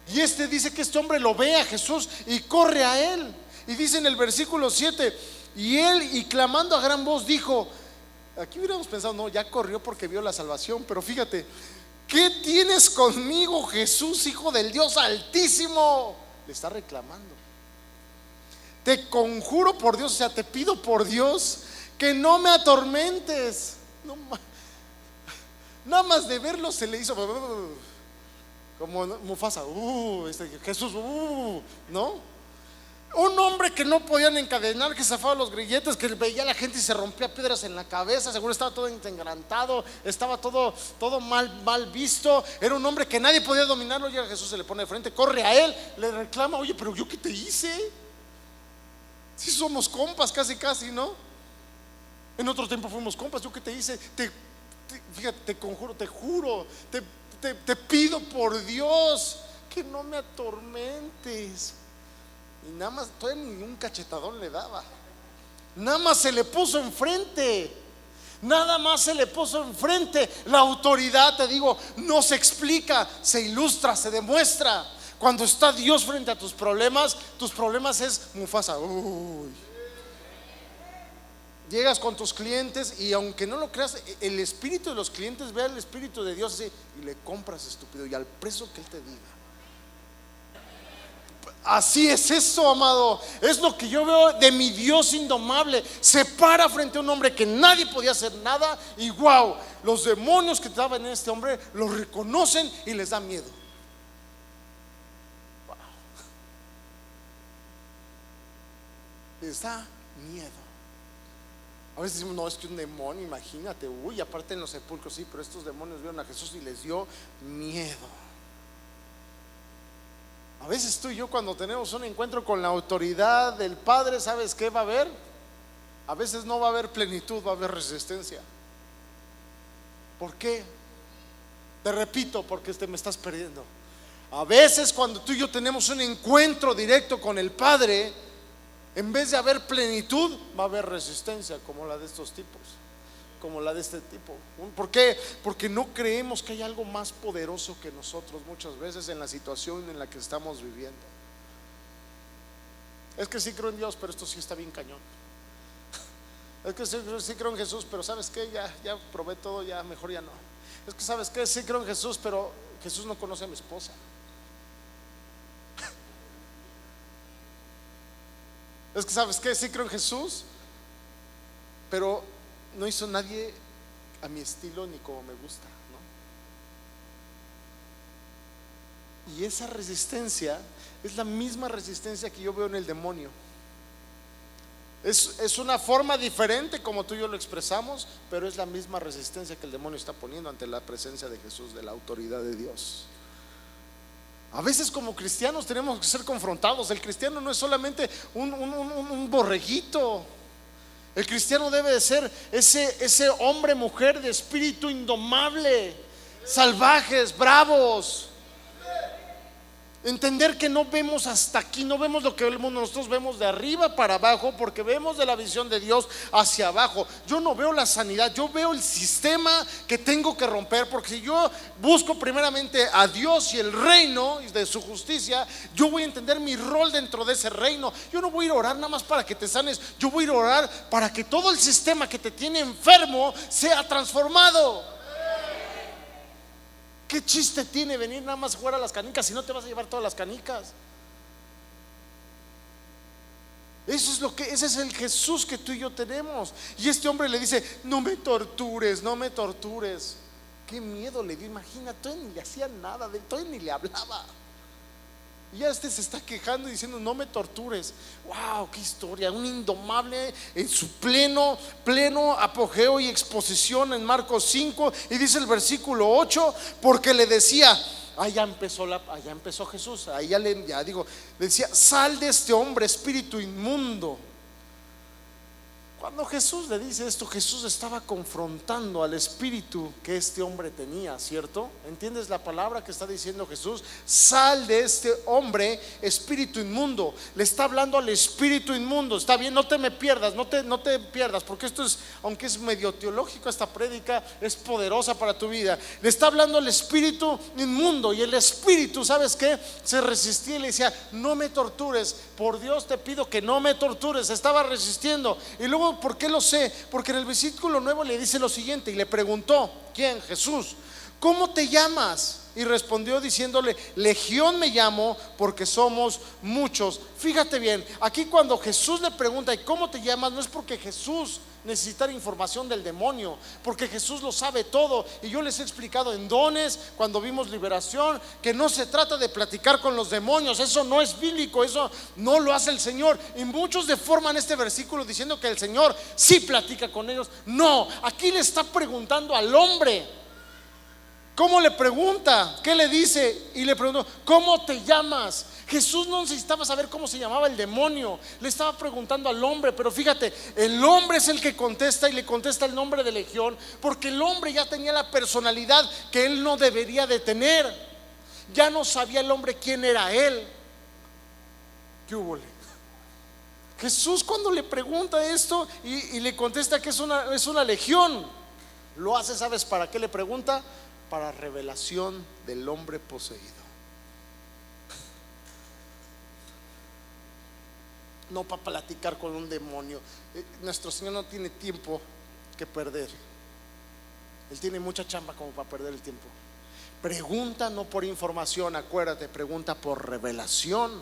Y dice que este hombre lo ve a Jesús y corre a él. Y dice en el versículo 7: y él, y clamando a gran voz, dijo. Aquí hubiéramos pensado, no, ya corrió porque vio la salvación. Pero fíjate, ¿qué tienes conmigo, Jesús, Hijo del Dios Altísimo? Le está reclamando. Te conjuro por Dios, o sea, te pido por Dios que no me atormentes. No, nada más de verlo se le hizo como Mufasa. Jesús, ¿no? Un hombre que no podían encadenar, que zafaba los grilletes, que veía a la gente y se rompía piedras en la cabeza. Seguro estaba todo ensangrentado, estaba todo mal visto. Era un hombre que nadie podía dominarlo. Y a Jesús se le pone de frente, corre a él, le reclama: oye, pero ¿yo qué te hice? Si somos compas, casi, ¿no? En otro tiempo fuimos compas. ¿Yo qué te hice? Fíjate, te conjuro, te juro, te pido por Dios que no me atormentes. Y nada más, todavía ni un cachetadón le daba. Nada más se le puso enfrente. La autoridad, te digo, no se explica, se ilustra, se demuestra. Cuando está Dios frente a tus problemas es Mufasa. Llegas con tus clientes y aunque no lo creas, el espíritu de los clientes ve al espíritu de Dios así, y le compras, estúpido, y al precio que Él te diga. Así es eso, amado. Es lo que yo veo de mi Dios indomable. Se para frente a un hombre que nadie podía hacer nada. Y wow, los demonios que estaban en este hombre lo reconocen y les da miedo. Wow. Les da miedo. A veces decimos, no, es que un demonio, imagínate. Uy, aparte en los sepulcros, sí, pero estos demonios vieron a Jesús y les dio miedo. A veces tú y yo, cuando tenemos un encuentro con la autoridad del Padre, ¿sabes qué va a haber? A veces no va a haber plenitud, va a haber resistencia. ¿Por qué? Te repito, porque me estás perdiendo. A veces cuando tú y yo tenemos un encuentro directo con el Padre, en vez de haber plenitud, va a haber resistencia, como la de estos tipos. como la de este tipo. ¿Por qué? Porque no creemos que hay algo más poderoso que nosotros muchas veces en la situación en la que estamos viviendo. Es que sí creo en Dios, pero esto sí está bien cañón. Es que sí creo en Jesús, pero ¿sabes qué? Ya probé todo, ya mejor ya no. Es que ¿sabes qué? Sí creo en Jesús, pero Jesús no conoce a mi esposa. Es que ¿sabes qué? Sí creo en Jesús, pero no hizo nadie a mi estilo ni como me gusta, ¿no? Y esa resistencia es la misma resistencia que yo veo en el demonio. Es una forma diferente como tú y yo lo expresamos, pero es la misma resistencia que el demonio está poniendo ante la presencia de Jesús, de la autoridad de Dios. A veces como cristianos tenemos que ser confrontados. El cristiano no es solamente un borreguito. El cristiano debe de ser ese hombre, mujer de espíritu indomable, salvajes, bravos. Entender que no vemos hasta aquí, no vemos lo que vemos, nosotros vemos de arriba para abajo, porque vemos de la visión de Dios hacia abajo. Yo no veo la sanidad, yo veo el sistema que tengo que romper, porque si yo busco primeramente a Dios y el reino de su justicia, yo voy a entender mi rol dentro de ese reino. Yo no voy a ir a orar nada más para que te sanes, yo voy a ir a orar para que todo el sistema que te tiene enfermo sea transformado. ¿Qué chiste tiene venir nada más a jugar a las canicas si no te vas a llevar todas las canicas? Ese es el Jesús que tú y yo tenemos. Y este hombre le dice: no me tortures, no me tortures. Qué miedo le dio, imagina, todavía ni le hacía nada, todavía ni le hablaba. Y ya se está quejando y diciendo: no me tortures. Wow, qué historia, un indomable en su pleno apogeo y exposición en Marcos 5. Y dice el versículo 8, porque le decía, allá empezó Jesús, ahí le decía: sal de este hombre, espíritu inmundo. Cuando Jesús le dice esto, Jesús estaba confrontando al espíritu que este hombre tenía, ¿cierto? ¿Entiendes la palabra que está diciendo Jesús? Sal de este hombre, espíritu inmundo. Le está hablando al espíritu inmundo. Está bien, no te me pierdas, no te pierdas, porque esto es, aunque es medio teológico, esta prédica es poderosa para tu vida. Le está hablando al espíritu inmundo, y el espíritu, ¿sabes qué? Se resistía y le decía: no me tortures, por Dios te pido que no me tortures. Estaba resistiendo. Y luego, ¿por qué lo sé? Porque en el versículo 9 le dice lo siguiente, y le preguntó: ¿quién? Jesús. ¿Cómo te llamas? Y respondió diciéndole: Legión me llamo, porque somos muchos. Fíjate bien, aquí cuando Jesús le pregunta: ¿y cómo te llamas? No es porque Jesús necesitara información del demonio, porque Jesús lo sabe todo. Y yo les he explicado en dones, cuando vimos liberación, que no se trata de platicar con los demonios. Eso no es bíblico, eso no lo hace el Señor. Y muchos deforman este versículo diciendo que el Señor sí platica con ellos. No, aquí le está preguntando al hombre. ¿Cómo le pregunta? ¿Qué le dice? Y le preguntó: ¿cómo te llamas? Jesús no necesitaba saber cómo se llamaba el demonio, le estaba preguntando al hombre. Pero fíjate, el hombre es el que contesta, y le contesta el nombre de Legión, porque el hombre ya tenía la personalidad que él no debería de tener. Ya no sabía el hombre quién era él. ¿Qué hubo? Jesús, cuando le pregunta esto y le contesta que es una legión, lo hace, ¿sabes para qué le pregunta? Para revelación del hombre poseído. No para platicar con un demonio. Nuestro Señor no tiene tiempo que perder. Él tiene mucha chamba como para perder el tiempo. Pregunta no por información, acuérdate, pregunta por revelación.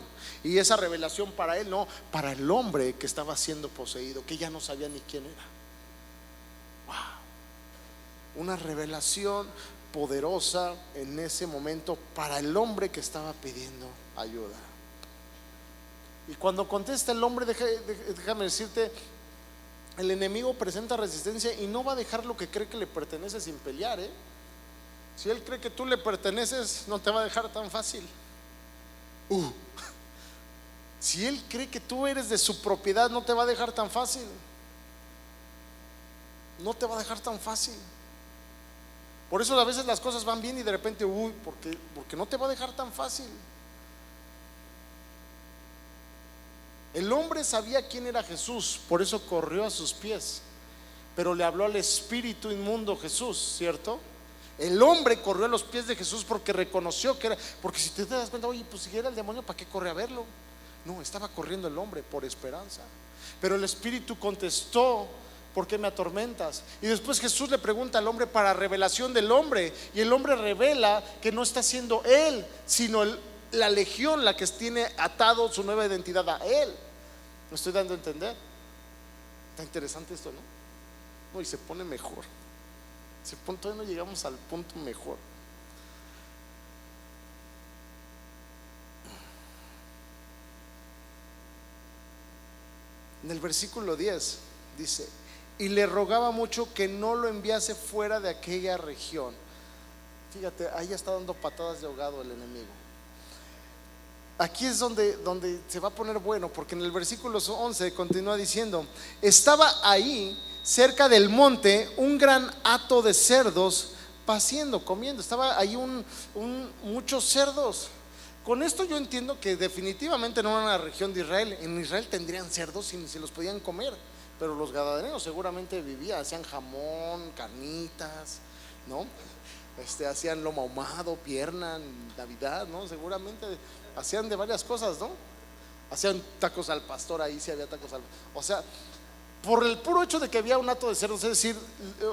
Y esa revelación para él, no, para el hombre que estaba siendo poseído, que ya no sabía ni quién era. Wow. Una revelación poderosa en ese momento para el hombre que estaba pidiendo ayuda. Y cuando contesta el hombre, déjame decirte, el enemigo presenta resistencia y no va a dejar lo que cree que le pertenece sin pelear, Si él cree que tú le perteneces, no te va a dejar tan fácil. Si él cree que tú eres de su propiedad, no te va a dejar tan fácil. No te va a dejar tan fácil. Por eso a veces las cosas van bien y de repente, porque no te va a dejar tan fácil. El hombre sabía quién era Jesús, por eso corrió a sus pies. pero le habló al espíritu inmundo Jesús, ¿cierto? El hombre corrió a los pies de Jesús porque reconoció que era, porque si te das cuenta, oye, pues si era el demonio, ¿para qué corre a verlo? No, estaba corriendo el hombre por esperanza. Pero el espíritu contestó: ¿por qué me atormentas? Y después Jesús le pregunta al hombre para revelación del hombre, y el hombre revela que no está siendo él, sino la legión la que tiene atado su nueva identidad a él. ¿Me estoy dando a entender? Está interesante esto, ¿no? No, y se pone mejor. Todavía no llegamos al punto mejor. En el versículo 10 dice: y le rogaba mucho que no lo enviase fuera de aquella región. Fíjate, ahí está dando patadas de ahogado el enemigo. Aquí es donde se va a poner bueno, porque en el versículo 11 continúa diciendo: estaba ahí cerca del monte un gran hato de cerdos paciendo, comiendo. Estaba ahí muchos cerdos. Con esto yo entiendo que definitivamente no era una región de Israel. En Israel tendrían cerdos y ni se los podían comer, pero los gadarenos seguramente vivían, hacían jamón, carnitas, ¿no? Hacían lomo ahumado, pierna en Navidad, ¿no? Seguramente hacían de varias cosas, ¿no? Hacían tacos al pastor, ahí sí había tacos al pastor. O sea, por el puro hecho de que había un hato de cerdos, es decir,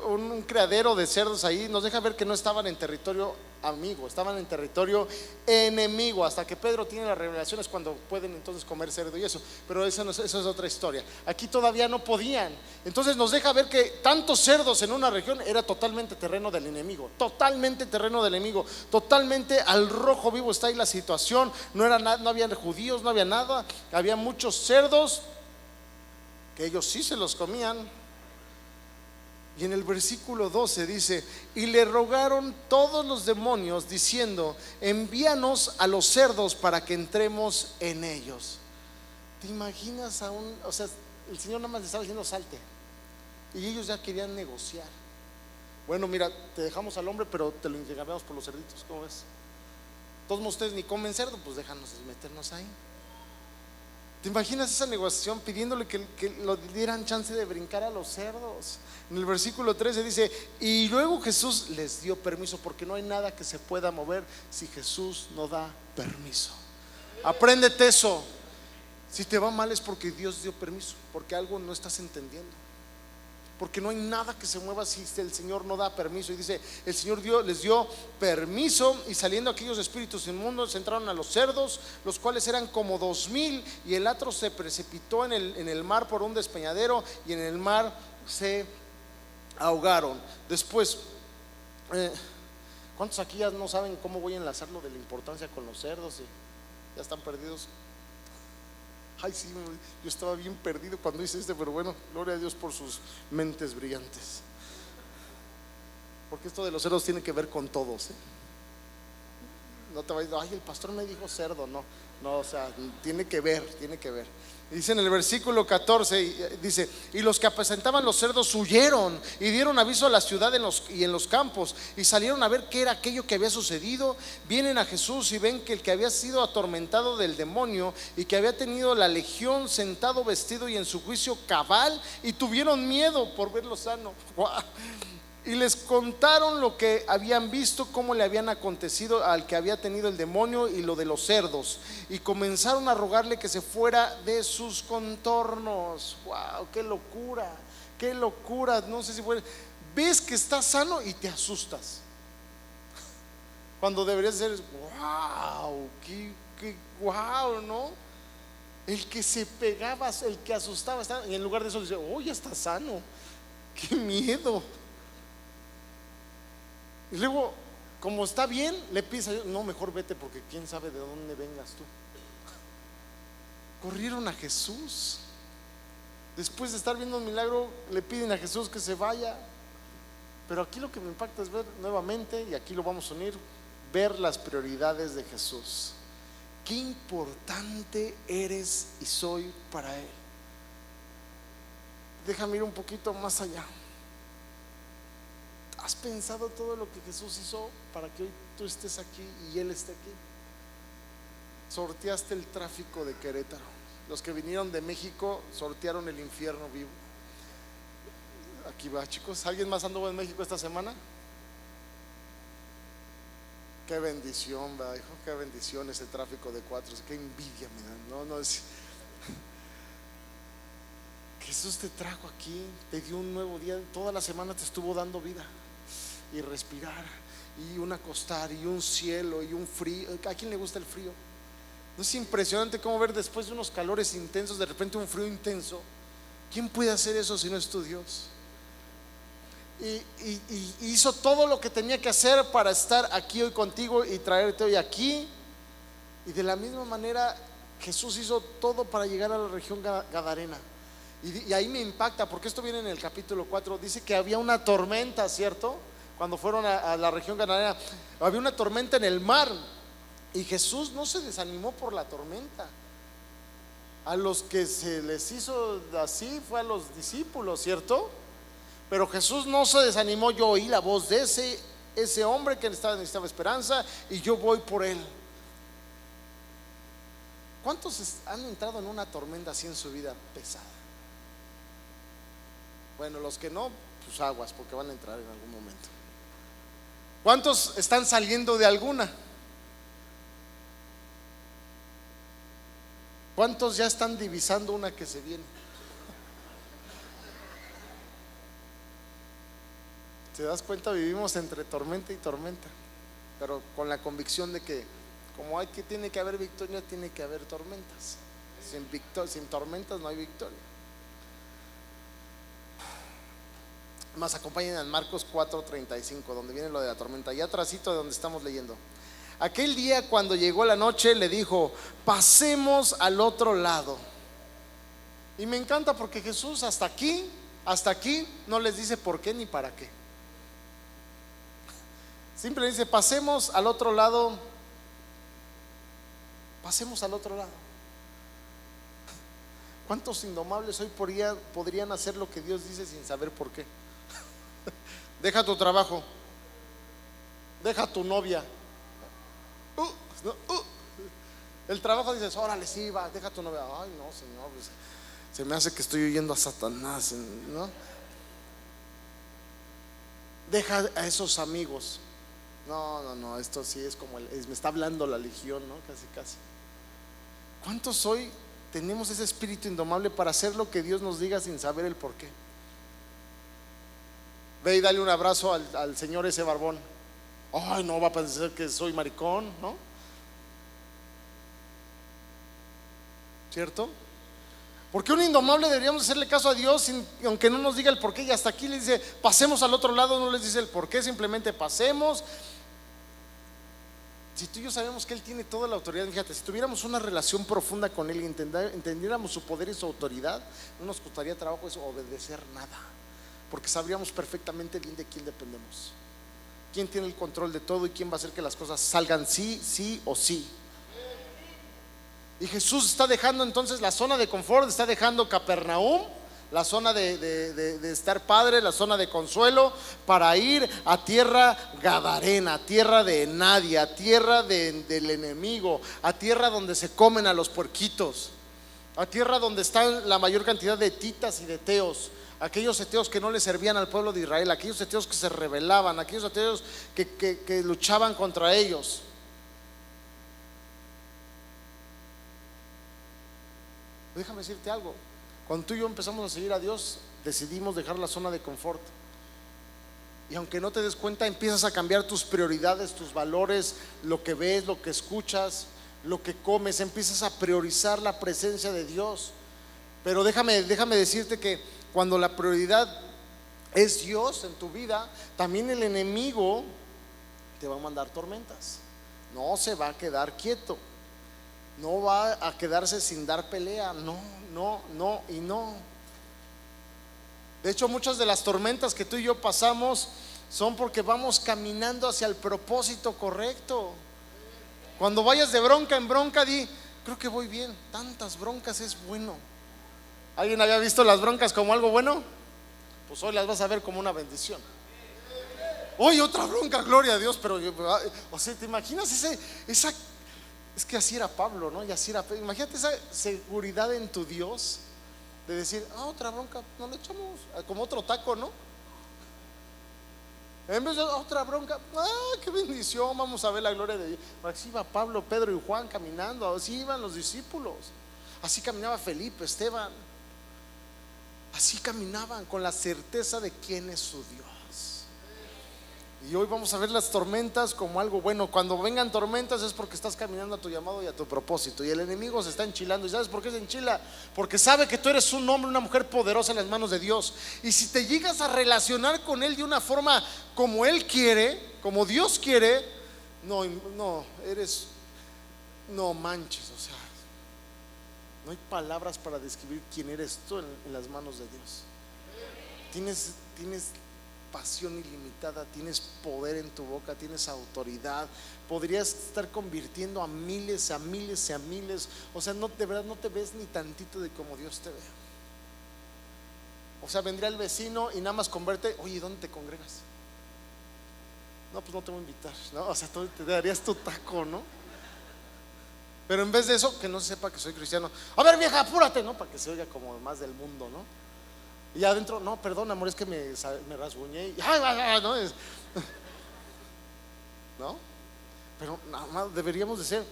un criadero de cerdos ahí, nos deja ver que no estaban en territorio amigo, estaban en territorio enemigo. Hasta que Pedro tiene las revelaciones cuando pueden entonces comer cerdo y eso, pero eso es otra historia. Aquí todavía no podían. Entonces nos deja ver que tantos cerdos en una región era totalmente terreno del enemigo, totalmente terreno del enemigo, totalmente al rojo vivo está ahí la situación. No era nada, no había judíos, no había nada, había muchos cerdos que ellos sí se los comían. Y en el versículo 12 dice: y le rogaron todos los demonios diciendo: envíanos a los cerdos para que entremos en ellos. ¿Te imaginas o sea, el Señor nada más le estaba diciendo: salte, y ellos ya querían negociar. Bueno, mira, te dejamos al hombre, pero te lo intercambiamos por los cerditos, ¿cómo ves? Todos ustedes ni comen cerdo, pues déjanos meternos ahí. ¿Te imaginas esa negociación pidiéndole que lo dieran chance de brincar a los cerdos? En el versículo 13 dice: y luego Jesús les dio permiso, porque no hay nada que se pueda mover si Jesús no da permiso. Apréndete eso. Si te va mal es porque Dios dio permiso, porque algo no estás entendiendo. Porque no hay nada que se mueva si el Señor no da permiso. Y dice: el Señor les dio permiso, y saliendo aquellos espíritus inmundos entraron a los cerdos, los cuales eran como 2000, y el hato se precipitó en el mar por un despeñadero, y en el mar se ahogaron. Después, ¿cuántos aquí ya no saben cómo voy a enlazarlo de la importancia con los cerdos y ya están perdidos? Ay, sí, yo estaba bien perdido cuando hice pero bueno, gloria a Dios por sus mentes brillantes. Porque esto de los cerdos tiene que ver con todos, ¿eh? No te vayas, ay, el pastor me dijo cerdo, no, o sea, tiene que ver. Dice en el versículo 14, dice: y los que apacentaban los cerdos huyeron y dieron aviso a la ciudad y en los campos, y salieron a ver qué era aquello que había sucedido. Vienen a Jesús y ven que el que había sido atormentado del demonio y que había tenido la legión, sentado, vestido y en su juicio cabal, y tuvieron miedo por verlo sano. ¡Wow! Y les contaron lo que habían visto, cómo le habían acontecido al que había tenido el demonio y lo de los cerdos, y comenzaron a rogarle que se fuera de sus contornos. ¡Wow! ¡Qué locura! ¡Qué locura! No sé si ves que está sano y te asustas, cuando deberías ser: ¡wow! ¡Qué wow! ¿No? El que se pegaba, el que asustaba, y en lugar de eso dice: ¡oh, ya está sano! ¡Qué miedo! Y luego, como está bien, le pisa: no, mejor vete, porque quién sabe de dónde vengas tú. Corrieron a Jesús. Después de estar viendo un milagro, le piden a Jesús que se vaya. Pero aquí lo que me impacta es ver nuevamente, y aquí lo vamos a unir, ver las prioridades de Jesús. Qué importante eres y soy para Él. Déjame ir un poquito más allá. ¿Has pensado todo lo que Jesús hizo para que hoy tú estés aquí y Él esté aquí? Sorteaste el tráfico de Querétaro. Los que vinieron de México sortearon el infierno vivo. Aquí va, chicos. ¿Alguien más anduvo en México esta semana? Qué bendición, va, hijo, qué bendición ese tráfico de cuatro. Qué envidia me dan. No, no es. Jesús te trajo aquí, te dio un nuevo día. Toda la semana te estuvo dando vida y respirar y un acostar y un cielo y un frío. ¿A quién le gusta el frío? ¿No es impresionante cómo ver después de unos calores intensos de repente un frío intenso? ¿Quién puede hacer eso si no es tu Dios? Y hizo todo lo que tenía que hacer para estar aquí hoy contigo y traerte hoy aquí. Y de la misma manera Jesús hizo todo para llegar a la región gadarena. Y ahí me impacta porque esto viene en el capítulo 4. Dice que había una tormenta, ¿cierto? Cuando fueron a la región gadarena, había una tormenta en el mar. Y Jesús no se desanimó por la tormenta. A los que se les hizo así fue a los discípulos, ¿cierto? Pero Jesús no se desanimó. Yo oí la voz de ese hombre que necesitaba esperanza y yo voy por él. ¿Cuántos han entrado en una tormenta así en su vida pesada? Bueno, los que no, pues aguas, porque van a entrar en algún momento. ¿Cuántos están saliendo de alguna? ¿Cuántos ya están divisando una que se viene? ¿Te das cuenta? Vivimos entre tormenta y tormenta, pero con la convicción de que como tiene que haber victoria, tiene que haber tormentas. Sin tormentas no hay victoria. Más acompañen en Marcos 4:35, donde viene lo de la tormenta, y atrásito de donde estamos leyendo. Aquel día, cuando llegó la noche, le dijo: pasemos al otro lado. Y me encanta porque Jesús hasta aquí no les dice por qué ni para qué. Simplemente dice: pasemos al otro lado. Pasemos al otro lado. ¿Cuántos indomables hoy podrían hacer lo que Dios dice sin saber por qué? Deja tu trabajo, deja tu novia. El trabajo dices: órale, sí, va, deja tu novia. Ay, no, Señor, pues, se me hace que estoy oyendo a Satanás, ¿no? Deja a esos amigos. No, esto sí es como me está hablando la legión, ¿no? Casi. ¿Cuántos hoy tenemos ese espíritu indomable para hacer lo que Dios nos diga sin saber el por qué? Ve y dale un abrazo al señor ese barbón. Ay, no va a pensar que soy maricón, ¿no? ¿Cierto? Porque un indomable deberíamos hacerle caso a Dios aunque no nos diga el por qué. Y hasta aquí le dice: pasemos al otro lado, no les dice el por qué, simplemente pasemos. Si tú y yo sabemos que Él tiene toda la autoridad, fíjate, si tuviéramos una relación profunda con Él y entendiéramos su poder y su autoridad, no nos costaría trabajo eso, obedecer nada, porque sabríamos perfectamente bien de quién dependemos, quién tiene el control de todo y quién va a hacer que las cosas salgan sí o sí. Y Jesús está dejando entonces la zona de confort, está dejando Capernaum, la zona de estar padre, la zona de consuelo, para ir a tierra gadarena, a tierra de nadie, a tierra del enemigo, a tierra donde se comen a los puerquitos, a tierra donde están la mayor cantidad de hetitas y de eteos, aquellos eteos que no le servían al pueblo de Israel, aquellos eteos que se rebelaban, aquellos eteos que luchaban contra ellos. Déjame decirte algo: cuando tú y yo empezamos a seguir a Dios, decidimos dejar la zona de confort. Y aunque no te des cuenta, empiezas a cambiar tus prioridades, tus valores, lo que ves, lo que escuchas, lo que comes. Empiezas a priorizar la presencia de Dios. Pero déjame decirte que cuando la prioridad es Dios en tu vida, también el enemigo te va a mandar tormentas. No se va a quedar quieto, no va a quedarse sin dar pelea. No. De hecho, muchas de las tormentas que tú y yo pasamos son porque vamos caminando hacia el propósito correcto. Cuando vayas de bronca en bronca, di: creo que voy bien. Tantas broncas es bueno. ¿Alguien había visto las broncas como algo bueno? Pues hoy las vas a ver como una bendición. Hoy otra bronca, gloria a Dios. Pero o sea, ¿te imaginas esa? Es que así era Pablo, ¿no? Y así era Pedro. Imagínate esa seguridad en tu Dios, de decir, otra bronca, no le echamos, como otro taco, ¿no? En vez de otra bronca, qué bendición, vamos a ver la gloria de Dios. Así iba Pablo, Pedro y Juan caminando, así iban los discípulos, así caminaba Felipe, Esteban, así caminaban con la certeza de quién es su Dios. Y hoy vamos a ver las tormentas como algo bueno. Cuando vengan tormentas es porque estás caminando a tu llamado y a tu propósito. Y el enemigo se está enchilando. ¿Y sabes por qué se enchila? Porque sabe que tú eres un hombre, una mujer poderosa en las manos de Dios. Y si te llegas a relacionar con Él de una forma como Él quiere, como Dios quiere, no manches, o sea, no hay palabras para describir quién eres tú en las manos de Dios. Tienes pasión ilimitada, tienes poder en tu boca, tienes autoridad, podrías estar convirtiendo a miles, a miles, a miles. O sea, de verdad no te ves ni tantito de como Dios te ve. O sea, vendría el vecino y nada más convierte, oye, ¿dónde te congregas? No, pues no te voy a invitar, ¿no? O sea, tú te darías tu taco, ¿no? Pero en vez de eso, que no se sepa que soy cristiano. A ver, vieja, apúrate, ¿no? Para que se oiga como más del mundo, ¿no? Y adentro, no, perdón, amor, es que me rasguñé y, no, ¿no? Pero nada más deberíamos de ser,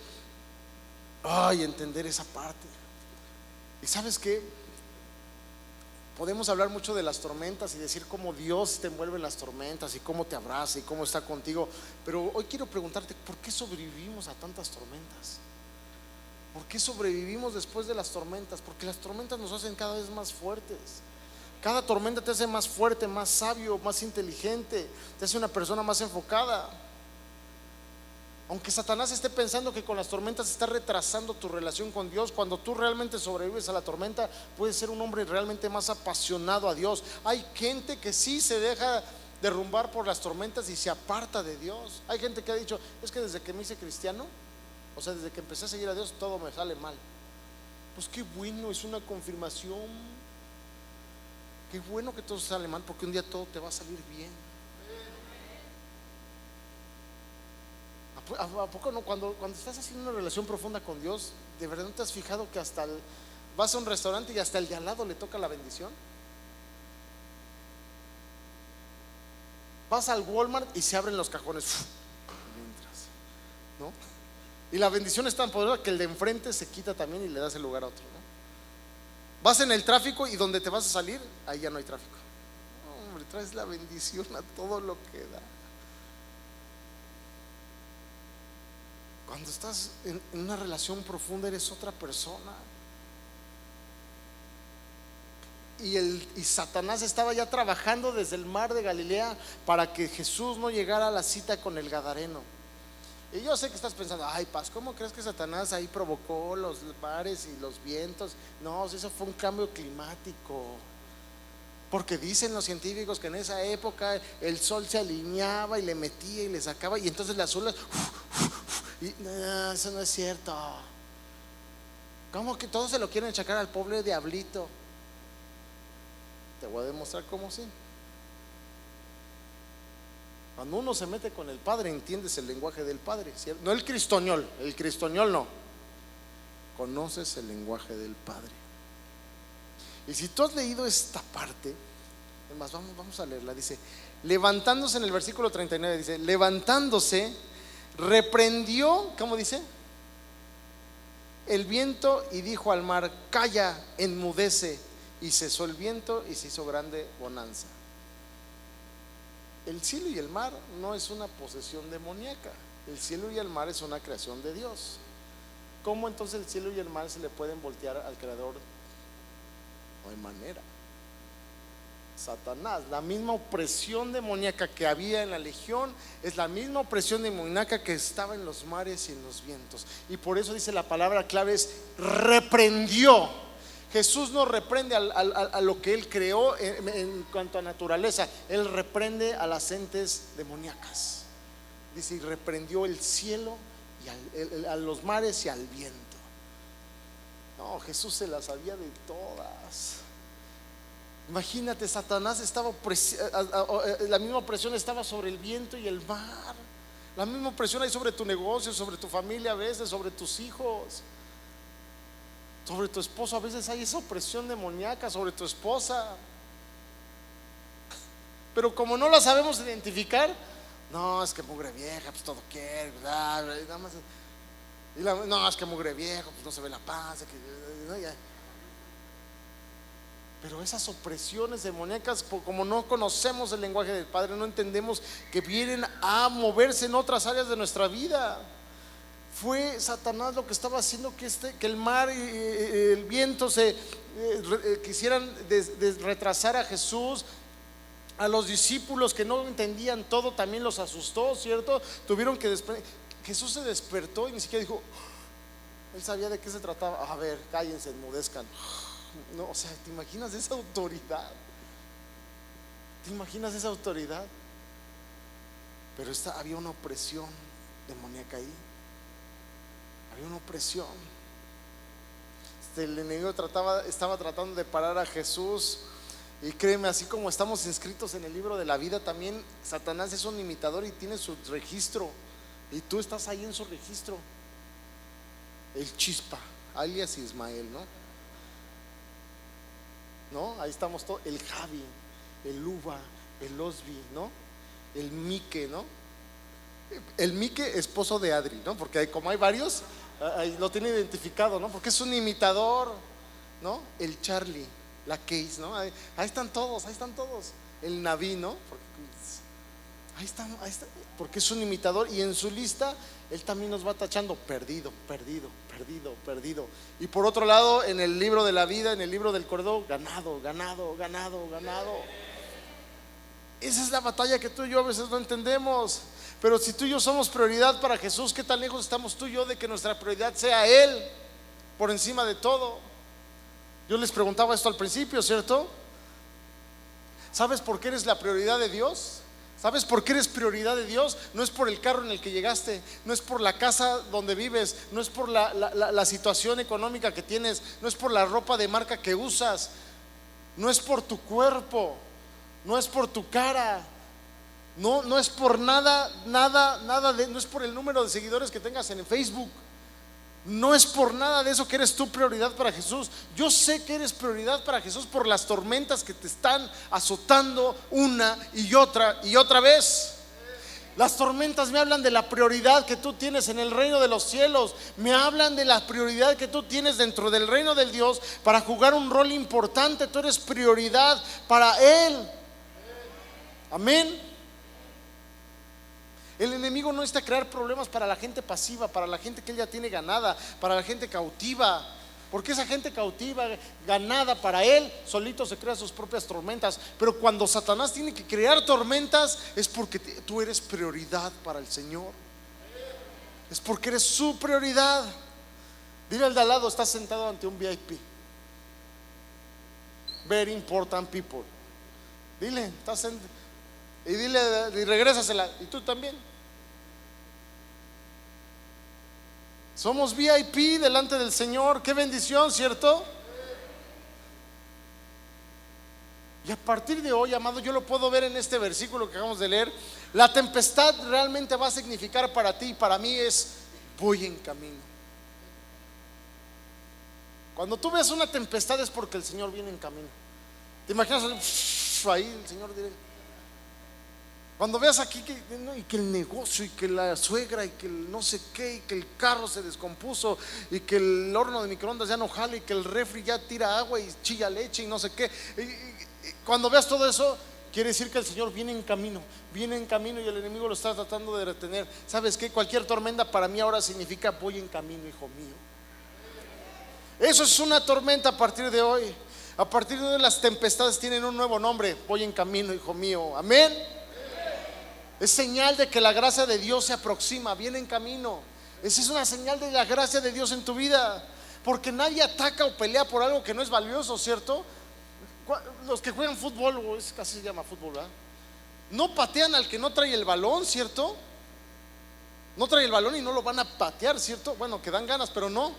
entender esa parte. Y sabes qué, podemos hablar mucho de las tormentas y decir cómo Dios te envuelve en las tormentas y cómo te abraza y cómo está contigo. Pero hoy quiero preguntarte, ¿por qué sobrevivimos a tantas tormentas? ¿Por qué sobrevivimos después de las tormentas? Porque las tormentas nos hacen cada vez más fuertes. Cada tormenta te hace más fuerte, más sabio, más inteligente, te hace una persona más enfocada. Aunque Satanás esté pensando que con las tormentas está retrasando tu relación con Dios, cuando tú realmente sobrevives a la tormenta, puedes ser un hombre realmente más apasionado a Dios. Hay gente que sí se deja derrumbar por las tormentas y se aparta de Dios. Hay gente que ha dicho, es que desde que me hice cristiano, o sea, desde que empecé a seguir a Dios, todo me sale mal. Pues qué bueno, es una confirmación. Qué bueno que todo sale mal, porque un día todo te va a salir bien. ¿A poco no? Cuando estás haciendo una relación profunda con Dios, ¿de verdad no te has fijado que hasta vas a un restaurante y hasta el de al lado le toca la bendición? Vas al Walmart y se abren los cajones mientras, ¿no? Y la bendición es tan poderosa que el de enfrente se quita también y le das el lugar a otro, ¿no? Vas en el tráfico y donde te vas a salir, ahí ya no hay tráfico. No, hombre, traes la bendición a todo lo que da. Cuando estás en una relación profunda, eres otra persona. Y Satanás estaba ya trabajando desde el mar de Galilea para que Jesús no llegara a la cita con el Gadareno. Y yo sé que estás pensando, ay, Paz, ¿cómo crees que Satanás ahí provocó los mares y los vientos? No, eso fue un cambio climático. Porque dicen los científicos que en esa época el sol se alineaba y le metía y le sacaba, y entonces las olas, y no, eso no es cierto. ¿Cómo que todos se lo quieren achacar al pobre diablito? Te voy a demostrar cómo sí. Cuando uno se mete con el Padre, entiendes el lenguaje del Padre, ¿cierto? No el cristoñol no. Conoces el lenguaje del Padre. Y si tú has leído esta parte, además vamos a leerla, dice, levantándose, en el versículo 39 dice, levantándose, reprendió, ¿cómo dice? El viento y dijo al mar, calla, enmudece, y cesó el viento y se hizo grande bonanza. El cielo y el mar no es una posesión demoníaca. El cielo y el mar es una creación de Dios. ¿Cómo entonces el cielo y el mar se le pueden voltear al creador? No hay manera. Satanás, la misma opresión demoníaca que había en la legión, es la misma opresión demoníaca que estaba en los mares y en los vientos. Y por eso dice la palabra clave es reprendió. Jesús no reprende a lo que Él creó en cuanto a naturaleza. Él reprende a las entes demoníacas. Dice, y reprendió el cielo y a los mares y al viento. No, Jesús se las sabía de todas. Imagínate, Satanás estaba la misma opresión estaba sobre el viento y el mar. La misma opresión hay sobre tu negocio, sobre tu familia, a veces sobre tus hijos. Sobre tu esposo, a veces hay esa opresión demoníaca sobre tu esposa. Pero como no la sabemos identificar, no, es que mugre vieja, pues todo quiere, ¿verdad? Nada más, no, es que mugre viejo, pues no se ve la panza, no, ya. Pero esas opresiones demoníacas, como no conocemos el lenguaje del Padre, no entendemos que vienen a moverse en otras áreas de nuestra vida. Fue Satanás lo que estaba haciendo que el mar y el viento quisieran retrasar a Jesús. A los discípulos que no entendían todo también los asustó, ¿cierto? Tuvieron que Jesús se despertó y ni siquiera dijo, él sabía de qué se trataba. A ver, cállense, enmudezcan. No, o sea, ¿te imaginas esa autoridad? ¿Te imaginas esa autoridad? Pero había una opresión demoníaca ahí. Había una opresión. El enemigo estaba tratando de parar a Jesús. Y créeme, así como estamos inscritos en el libro de la vida, también Satanás es un imitador y tiene su registro. Y tú estás ahí en su registro. El Chispa, alias Ismael, ¿no? Ahí estamos todos. El Javi, el Uva, el Osby, ¿no? El Mike, ¿no? El Mike, esposo de Adri, ¿no? Porque como hay varios, ahí lo tiene identificado, ¿no? Porque es un imitador, ¿no? El Charlie, la Case, ¿no? Ahí están todos, El Naví, ¿no? Ahí está, porque es un imitador y en su lista él también nos va tachando perdido. Y por otro lado, en el libro de la vida, en el libro del Cordón, ganado. Esa es la batalla que tú y yo a veces no entendemos. Pero si tú y yo somos prioridad para Jesús, ¿qué tan lejos estamos tú y yo de que nuestra prioridad sea Él por encima de todo? Yo les preguntaba esto al principio, ¿cierto? ¿Sabes por qué eres la prioridad de Dios? ¿Sabes por qué eres prioridad de Dios? No es por el carro en el que llegaste, no es por la casa donde vives, no es por la situación económica que tienes, no es por la ropa de marca que usas, no es por tu cuerpo, no es por tu cara, no es por nada, no es por el número de seguidores que tengas en Facebook. No es por nada de eso que eres tú prioridad para Jesús. Yo sé que eres prioridad para Jesús por las tormentas que te están azotando una y otra vez. Las tormentas me hablan de la prioridad que tú tienes en el reino de los cielos. Me hablan de la prioridad que tú tienes dentro del reino del Dios para jugar un rol importante. Tú eres prioridad para Él. Amén. El enemigo no necesita crear problemas para la gente pasiva, para la gente que él ya tiene ganada, para la gente cautiva. Porque esa gente cautiva, ganada para él, solito se crea sus propias tormentas. Pero cuando Satanás tiene que crear tormentas, es porque tú eres prioridad para el Señor. Es porque eres su prioridad. Dile al de al lado, estás sentado ante un VIP. Very important people. Dile, estás sentado. Y dile, y regrésasela. Y tú también. Somos VIP delante del Señor. Qué bendición, ¿cierto? Y a partir de hoy, amado, yo lo puedo ver en este versículo que acabamos de leer. La tempestad realmente va a significar para ti y para mí es: voy en camino. Cuando tú ves una tempestad es porque el Señor viene en camino. ¿Te imaginas ahí el Señor directo? Cuando veas aquí que el negocio y que la suegra y que el no sé qué y que el carro se descompuso y que el horno de microondas ya no jala y que el refri ya tira agua y chilla leche y no sé qué, cuando veas todo eso, quiere decir que el Señor viene en camino y el enemigo lo está tratando de retener. ¿Sabes qué? Cualquier tormenta para mí ahora significa: voy en camino, hijo mío. Eso es una tormenta a partir de hoy. A partir de hoy las tempestades tienen un nuevo nombre: voy en camino, hijo mío. Amén. Es señal de que la gracia de Dios se aproxima, viene en camino. Esa es una señal de la gracia de Dios en tu vida. Porque nadie ataca o pelea por algo que no es valioso, ¿cierto? Los que juegan fútbol, o casi se llama fútbol, ¿verdad? No patean al que no trae el balón, ¿cierto? No trae el balón y no lo van a patear, ¿cierto? Bueno, que dan ganas, pero no.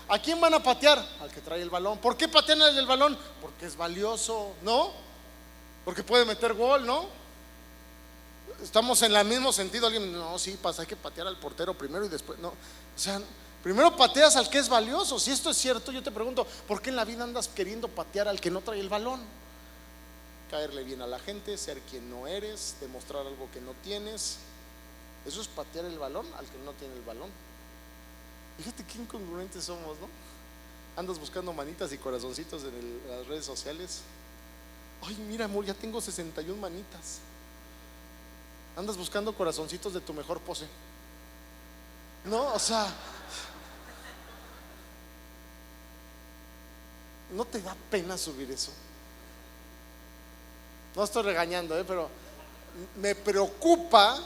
¿A quién van a patear? Al que trae el balón. ¿Por qué patean al del balón? Porque es valioso, ¿no? Porque puede meter gol, ¿no? Estamos en el mismo sentido. Alguien, no, sí, pasa, hay que patear al portero primero y después, no. O sea, Primero pateas al que es valioso. Si esto es cierto, yo te pregunto, ¿por qué en la vida andas queriendo patear al que no trae el balón? Caerle bien a la gente, ser quien no eres, demostrar algo que no tienes. Eso es patear el balón al que no tiene el balón. Fíjate qué incongruentes somos, ¿no? Andas buscando manitas y corazoncitos en las redes sociales. Ay, mira, amor, ya tengo 61 manitas. Andas buscando corazoncitos de tu mejor pose. No, o sea, ¿no te da pena subir eso? No estoy regañando, pero me preocupa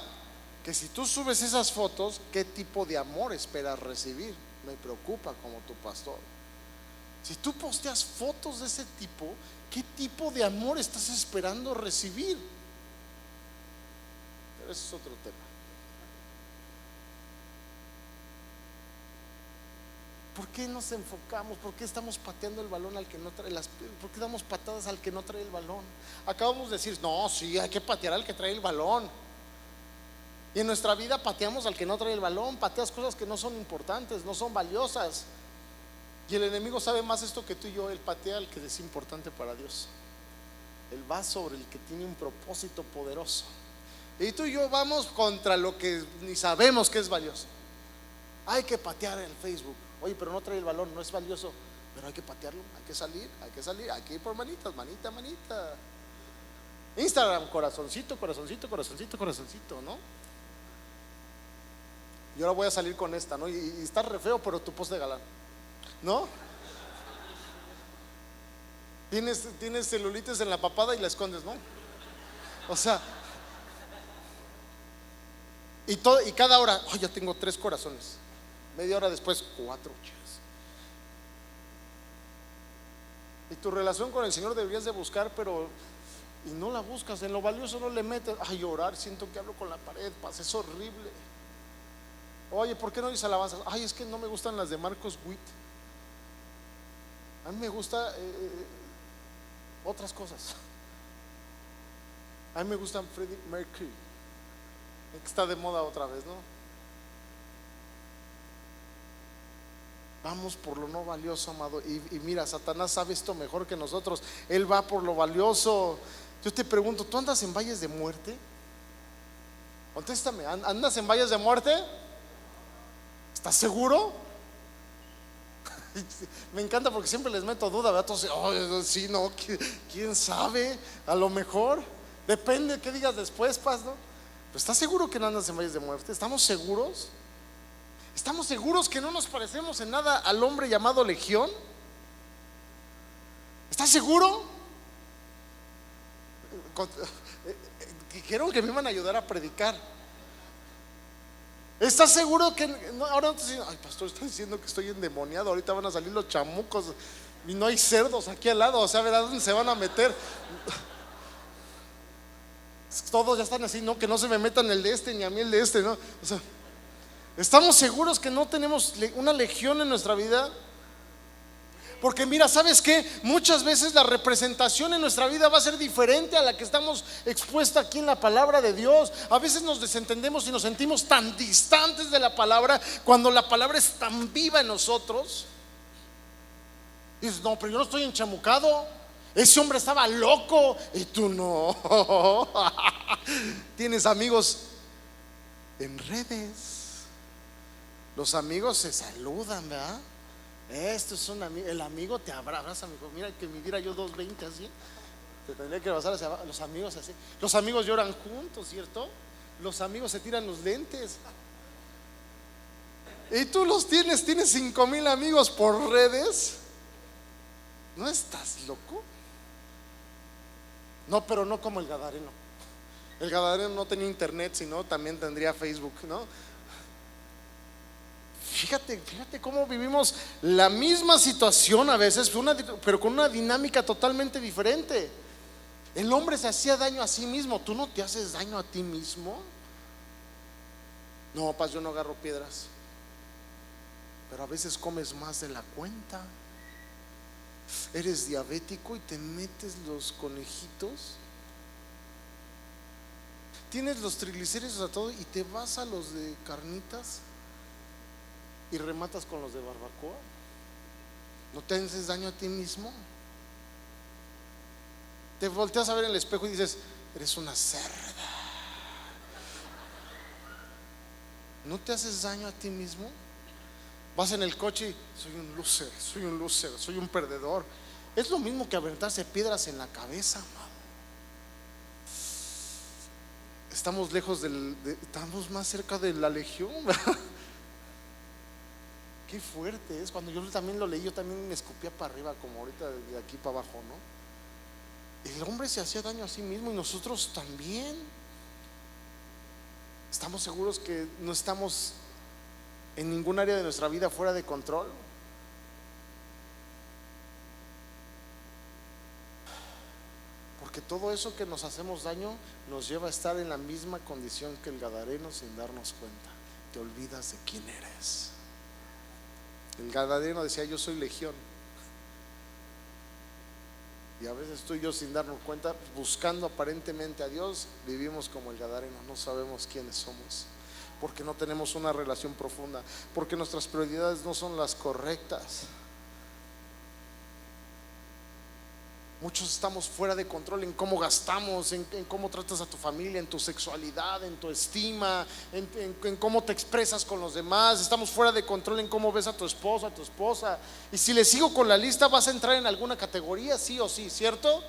que si tú subes esas fotos, ¿qué tipo de amor esperas recibir? Me preocupa como tu pastor. Si tú posteas fotos de ese tipo, ¿qué tipo de amor estás esperando recibir? Pero ese es otro tema. ¿Por qué nos enfocamos? ¿Por qué estamos pateando el balón al que no trae ¿por qué damos patadas al que no trae el balón? Acabamos de decir, no, sí, hay que patear al que trae el balón. Y en nuestra vida pateamos al que no trae el balón, pateas cosas que no son importantes, no son valiosas. Y el enemigo sabe más esto que tú y yo. Él patea al que es importante para Dios. Él va sobre el que tiene un propósito poderoso. Y tú y yo vamos contra lo que ni sabemos que es valioso. Hay que patear el Facebook. Oye, pero no trae el balón, no es valioso. Pero hay que patearlo, hay que salir, hay que ir por manitas, manita, manita. Instagram, corazoncito, corazoncito, corazoncito, corazoncito, ¿no? Y ahora voy a salir con esta, ¿no? Y está re feo, pero tu post de galán, ¿no? Tienes celulitis en la papada y la escondes, ¿no? O sea, y cada hora, oh, ya tengo 3 corazones. Media hora después, 4. Y tu relación con el Señor deberías de buscar, pero y no la buscas, en lo valioso no le metes. Ay, orar, siento que hablo con la pared, paz, es horrible. Oye, ¿por qué no dices alabanzas? Ay, es que no me gustan las de Marcos Witt. A mí me gusta otras cosas. A mí me gustan Freddie Mercury, que está de moda otra vez, ¿no? Vamos por lo no valioso, amado. Y mira, Satanás sabe esto mejor que nosotros. Él va por lo valioso. Yo te pregunto, ¿tú andas en valles de muerte? Contéstame, ¿andas en valles de muerte? ¿Estás seguro? Me encanta porque siempre les meto duda, ¿verdad? Entonces, oh, sí, no, ¿quién sabe? A lo mejor, depende de qué digas después, Paz, ¿no? Pero ¿estás seguro que no andas en valles de muerte? ¿Estamos seguros? ¿Estamos seguros que no nos parecemos en nada al hombre llamado Legión? ¿Estás seguro? Dijeron que me iban a ayudar a predicar. ¿Estás seguro que no? Ahora no te dicen, ay, pastor, está diciendo que estoy endemoniado, ahorita van a salir los chamucos y no hay cerdos aquí al lado, o sea, ¿verdad? ¿Dónde se van a meter? Todos ya están así, no, que no se me metan el de este ni a mí el de este, ¿no? O sea, ¿estamos seguros que no tenemos una legión en nuestra vida? Porque mira, ¿sabes qué? Muchas veces la representación en nuestra vida va a ser diferente a la que estamos expuesta aquí en la palabra de Dios. A veces nos desentendemos y nos sentimos tan distantes de la palabra cuando la palabra es tan viva en nosotros. Dices, no, pero yo no estoy enchamucado. Ese hombre estaba loco y tú no. Tienes amigos en redes. Los amigos se saludan, ¿verdad? Esto es un amigo, el amigo te abraza, amigo. Mira que midiera yo 2.20 así. Te tendría que abrazar hacia abajo. Los amigos así. Los amigos lloran juntos, ¿cierto? Los amigos se tiran los lentes. Y tú los tienes 5,000 amigos por redes. ¿No estás loco? No, pero no como el Gadareno. El Gadareno no tenía internet, sino también tendría Facebook, ¿no? Fíjate cómo vivimos la misma situación a veces, pero con una dinámica totalmente diferente. El hombre se hacía daño a sí mismo. ¿Tú no te haces daño a ti mismo? No, yo no agarro piedras. Pero a veces comes más de la cuenta. Eres diabético y te metes los conejitos. Tienes los triglicéridos a todo y te vas a los de carnitas. y rematas con los de barbacoa. ¿No te haces daño a ti mismo? Te volteas a ver en el espejo y dices: eres una cerda. ¿No te haces daño a ti mismo? Vas en el coche y soy un loser, soy un loser, soy un perdedor. Es lo mismo que aventarse piedras en la cabeza, amado. Estamos lejos estamos más cerca de la legión, ¿verdad? Qué fuerte es. Cuando yo también lo leí, yo también me escupía para arriba, como ahorita de aquí para abajo, ¿no? El hombre se hacía daño a sí mismo y nosotros también. ¿Estamos seguros que no estamos en ningún área de nuestra vida fuera de control? Porque todo eso que nos hacemos daño nos lleva a estar en la misma condición que el gadareno sin darnos cuenta. Te olvidas de quién eres. El gadareno decía: yo soy legión. Y a veces tú y yo, sin darnos cuenta, buscando aparentemente a Dios, vivimos como el gadareno. No sabemos quiénes somos, porque no tenemos una relación profunda, porque nuestras prioridades no son las correctas. Muchos estamos fuera de control en cómo gastamos, en cómo tratas a tu familia, en tu sexualidad, en tu estima, en cómo te expresas con los demás. Estamos fuera de control en cómo ves a tu esposo, a tu esposa. Y si le sigo con la lista, vas a entrar en alguna categoría, sí o sí, ¿cierto?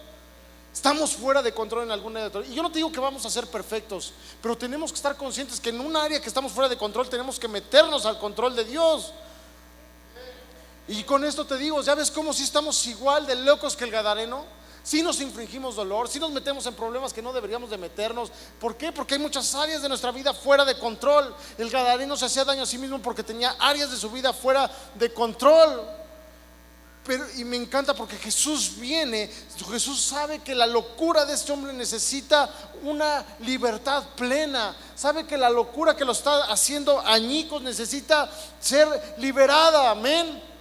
Estamos fuera de control en alguna. Y yo no te digo que vamos a ser perfectos, pero tenemos que estar conscientes que en un área que estamos fuera de control tenemos que meternos al control de Dios. Y con esto te digo, ¿ya ves cómo si estamos igual de locos que el gadareno? Si nos infringimos dolor, si nos metemos en problemas que no deberíamos de meternos. ¿Por qué? Porque hay muchas áreas de nuestra vida fuera de control. El gadareno se hacía daño a sí mismo porque tenía áreas de su vida fuera de control. Y me encanta porque Jesús viene. Jesús sabe que la locura de este hombre necesita una libertad plena. Sabe que la locura que lo está haciendo añicos necesita ser liberada. Amén.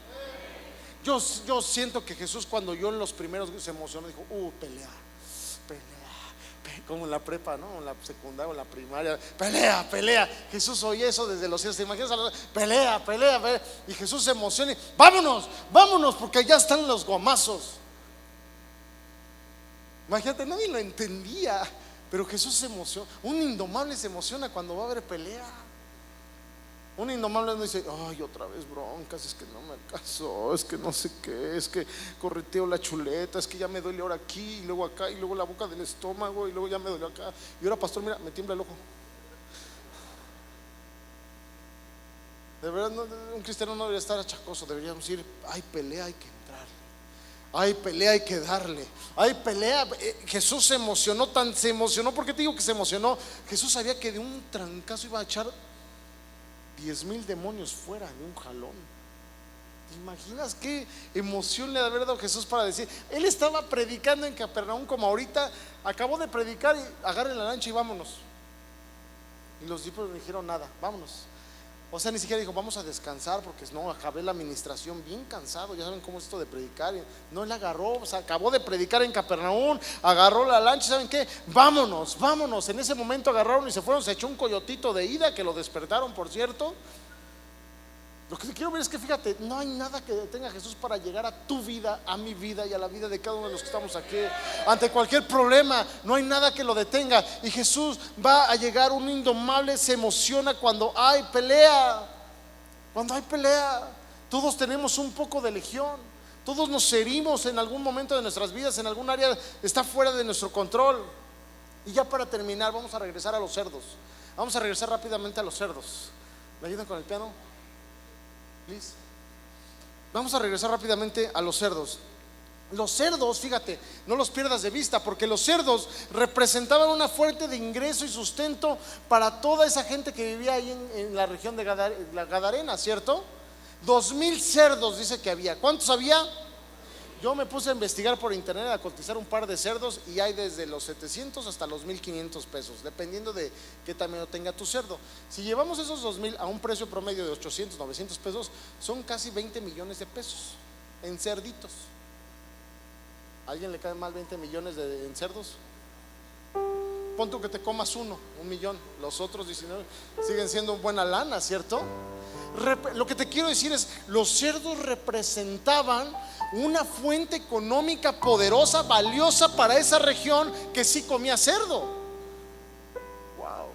Yo siento que Jesús, cuando yo en los primeros se emocionó, dijo: pelea, como en la prepa, ¿no? En la secundaria o en la primaria, pelea. Jesús oye eso desde los cielos. ¿Te imaginas? Pelea. Y Jesús se emociona y vámonos, porque allá están los gomazos. Imagínate, nadie lo entendía, pero Jesús se emociona. Un indomable se emociona cuando va a haber pelea. Un indomable no dice: ay, otra vez broncas, es que no me alcanzó, es que no sé qué, es que correteo la chuleta, es que ya me duele ahora aquí, y luego acá, y luego la boca del estómago, y luego ya me duele acá, y ahora, pastor, mira, me tiembla el ojo. De verdad, un cristiano no debería estar achacoso. Deberíamos decir: hay pelea, hay que entrarle, hay pelea, hay que darle, hay pelea. Jesús se emocionó, ¿por qué te digo que se emocionó? Jesús sabía que de un trancazo iba a echar 10,000 demonios fuera de un jalón. ¿Te imaginas qué emoción le ha de haber dado Jesús para decir? Él estaba predicando en Capernaum como ahorita acabó de predicar, y agarren la lancha y vámonos. Y los discípulos no dijeron nada, vámonos. O sea, ni siquiera dijo: vamos a descansar, porque no, acabé la administración bien cansado. Ya saben cómo es esto de predicar. No, él agarró, o sea, acabó de predicar en Capernaum, agarró la lancha. ¿Saben qué? Vámonos. En ese momento agarraron y se fueron. Se echó un coyotito de ida, que lo despertaron, por cierto. Lo que quiero ver es que, fíjate, no hay nada que detenga a Jesús para llegar a tu vida, a mi vida y a la vida de cada uno de los que estamos aquí. Ante cualquier problema, no hay nada que lo detenga. Y Jesús va a llegar. Un indomable se emociona cuando hay pelea. Cuando hay pelea, todos tenemos un poco de legión. Todos nos herimos en algún momento de nuestras vidas, en algún área está fuera de nuestro control. Y ya para terminar, vamos a regresar a los cerdos. Vamos a regresar rápidamente a los cerdos. ¿Me ayudan con el piano? Please. Vamos a regresar rápidamente a los cerdos. Los cerdos, fíjate, no los pierdas de vista, porque los cerdos representaban una fuente de ingreso y sustento para toda esa gente que vivía ahí en la región de la Gadarena, ¿cierto? 2,000 cerdos dice que había. ¿Cuántos había? Yo me puse a investigar por internet, a cotizar un par de cerdos, y hay desde los 700 hasta los 1,500 pesos, dependiendo de qué tamaño tenga tu cerdo. Si llevamos esos 2,000 a un precio promedio de 800, 900 pesos, son casi 20 millones de pesos en cerditos. ¿A alguien le cae mal 20 millones en cerdos? Pon tú que te comas uno, 1,000,000. Los otros 19 siguen siendo buena lana, ¿cierto? Lo que te quiero decir es, los cerdos representaban una fuente económica poderosa, valiosa para esa región que sí comía cerdo. Wow.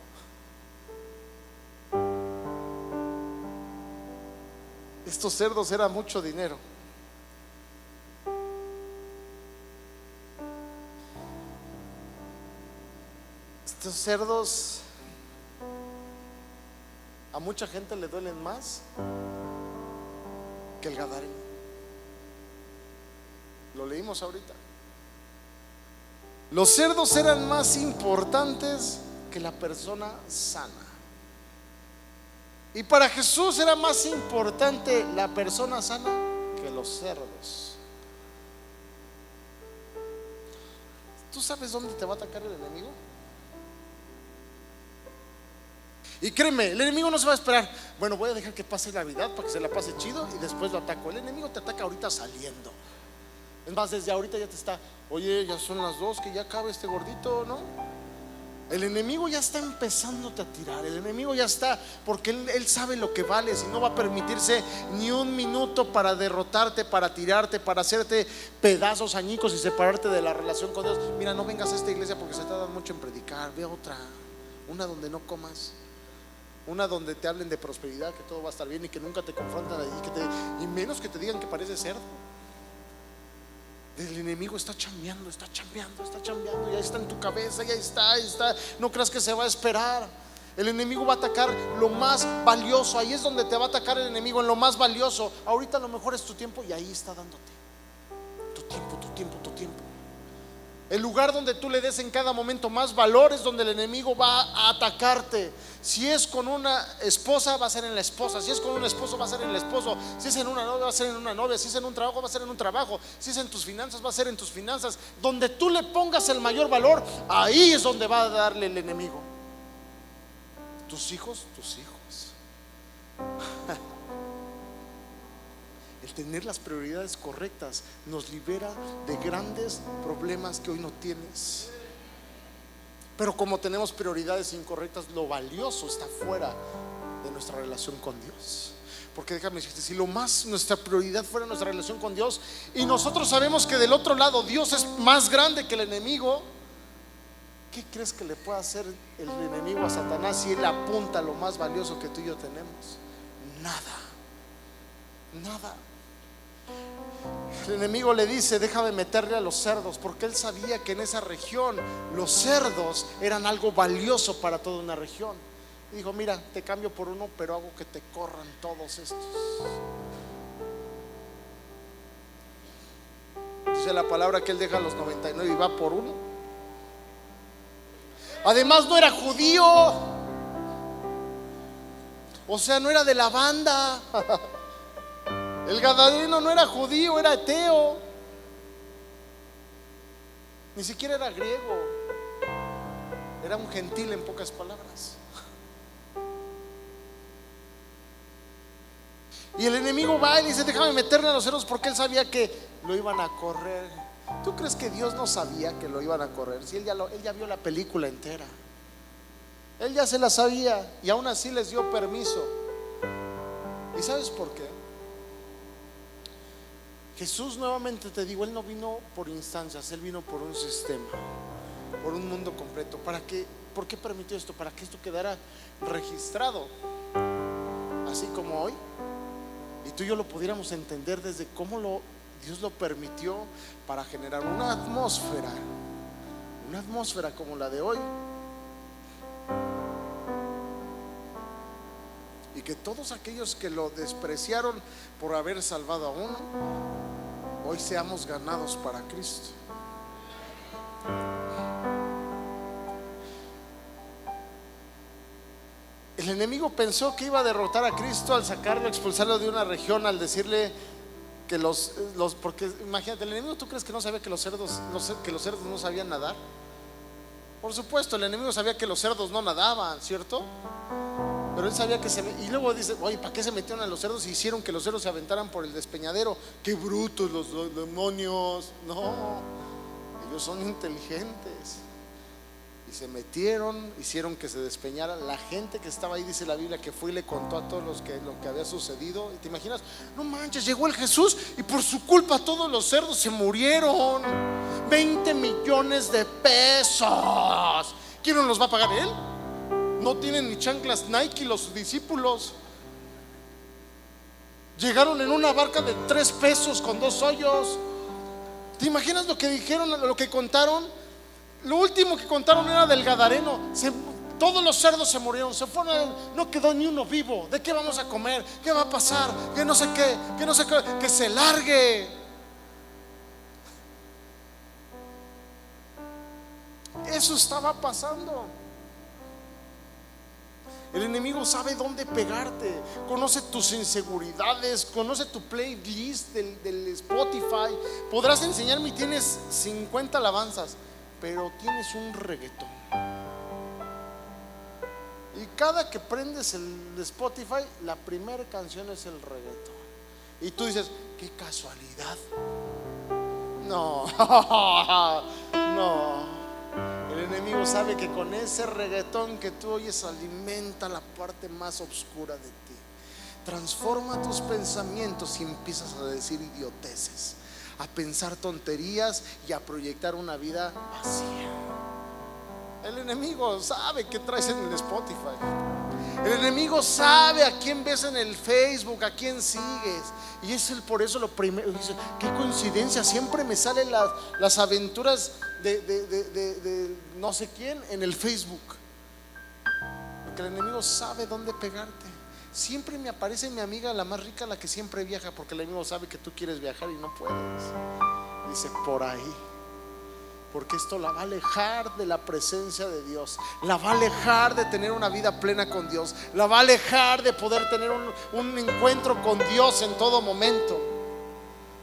Estos cerdos eran mucho dinero. Estos cerdos a mucha gente le duelen más que el gadareno. Lo leímos ahorita. Los cerdos eran más importantes que la persona sana. Y para Jesús era más importante la persona sana que los cerdos. ¿Tú sabes dónde te va a atacar el enemigo? Y créeme, el enemigo no se va a esperar. Bueno, voy a dejar que pase Navidad para que se la pase chido y después lo ataco. El enemigo te ataca ahorita saliendo. Es más, desde ahorita ya te está, oye, ya son las 2, que ya acabe este gordito, ¿no? El enemigo ya está empezándote a tirar. El enemigo ya está, porque él sabe lo que vales y no va a permitirse ni un minuto para derrotarte, para tirarte, para hacerte pedazos, añicos y separarte de la relación con Dios. Mira, no vengas a esta iglesia porque se tarda mucho en predicar. Ve a otra, una donde no comas, una donde te hablen de prosperidad, que todo va a estar bien y que nunca te confrontan y menos que te digan que pareces cerdo. El enemigo está chambeando, ya está en tu cabeza, ya está. No creas que se va a esperar. El enemigo va a atacar lo más valioso. Ahí es donde te va a atacar el enemigo, en lo más valioso. Ahorita a lo mejor es tu tiempo y ahí está dándote tu tiempo. El lugar donde tú le des en cada momento más valor es donde el enemigo va a atacarte. Si es con una esposa, va a ser en la esposa. Si es con un esposo, va a ser en el esposo. Si es en una novia, va a ser en una novia. Si es en un trabajo, va a ser en un trabajo. Si es en tus finanzas, va a ser en tus finanzas. Donde tú le pongas el mayor valor, ahí es donde va a darle el enemigo. Tus hijos. El tener las prioridades correctas nos libera de grandes problemas que hoy no tienes. Pero como tenemos prioridades incorrectas, lo valioso está fuera de nuestra relación con Dios. Porque déjame decirte, si lo más nuestra prioridad fuera nuestra relación con Dios, y nosotros sabemos que del otro lado Dios es más grande que el enemigo, ¿qué crees que le puede hacer el enemigo a Satanás si él apunta a lo más valioso que tú y yo tenemos? Nada. El enemigo le dice, déjame meterle a los cerdos, porque él sabía que en esa región los cerdos eran algo valioso para toda una región. Y dijo, mira, te cambio por uno, pero hago que te corran todos estos. Dice la palabra que él deja los 99 y va por uno. Además no era judío, o sea, no era de la banda. El gadareno no era judío, era ateo. Ni siquiera era griego. Era un gentil, en pocas palabras. Y el enemigo va y dice, déjame meterle a los cerdos, porque él sabía que lo iban a correr. ¿Tú crees que Dios no sabía que lo iban a correr? Si él ya vio la película entera. Él ya se la sabía y aún así les dio permiso. ¿Y sabes por qué? Jesús, nuevamente te digo, él no vino por instancias, él vino por un sistema, por un mundo completo. ¿Para qué? ¿Por qué permitió esto? Para que esto quedara registrado, así como hoy, y tú y yo lo pudiéramos entender desde cómo Dios lo permitió, para generar una atmósfera como la de hoy, y que todos aquellos que lo despreciaron por haber salvado a uno, hoy seamos ganados para Cristo. El enemigo pensó que iba a derrotar a Cristo al sacarlo, expulsarlo de una región, al decirle que porque imagínate, el enemigo, ¿tú crees que no sabía que los cerdos no sabían nadar? Por supuesto, el enemigo sabía que los cerdos no nadaban, ¿cierto? Pero él sabía y luego dice, oye, ¿para qué se metieron a los cerdos y hicieron que los cerdos se aventaran por el despeñadero? Qué brutos los demonios. No, ellos son inteligentes. Y se metieron, hicieron que se despeñara. La gente que estaba ahí, dice la Biblia, que fue y le contó a todos lo que había sucedido. Y te imaginas, no manches, llegó el Jesús y por su culpa todos los cerdos se murieron. 20 millones de pesos. ¿Quién nos los va a pagar? Él. No tienen ni chanclas Nike los discípulos. Llegaron en una barca de 3 pesos con 2 hoyos. ¿Te imaginas lo que dijeron, lo que contaron? Lo último que contaron era del Gadareno. Todos los cerdos se murieron, se fueron, no quedó ni uno vivo. ¿De qué vamos a comer? ¿Qué va a pasar? Que no sé qué, que se largue. Eso estaba pasando. El enemigo sabe dónde pegarte. Conoce tus inseguridades, conoce tu playlist del Spotify. Podrás enseñarme y tienes 50 alabanzas, pero tienes un reggaetón. Y cada que prendes el Spotify, la primera canción es el reggaetón. Y tú dices, qué casualidad. No, no. El enemigo sabe que con ese reggaetón que tú oyes alimenta la parte más oscura de ti. Transforma tus pensamientos y empiezas a decir idioteces, a pensar tonterías y a proyectar una vida vacía. El enemigo sabe qué traes en el Spotify. El enemigo sabe a quién ves en el Facebook, a quién sigues. Y es por eso lo primero. Dice, qué coincidencia, siempre me salen las aventuras de no sé quién en el Facebook. Porque el enemigo sabe dónde pegarte. Siempre me aparece mi amiga, la más rica, la que siempre viaja, porque el enemigo sabe que tú quieres viajar y no puedes. Dice, por ahí. Porque esto la va a alejar de la presencia de Dios, la va a alejar de tener una vida plena con Dios, la va a alejar de poder tener un encuentro con Dios en todo momento.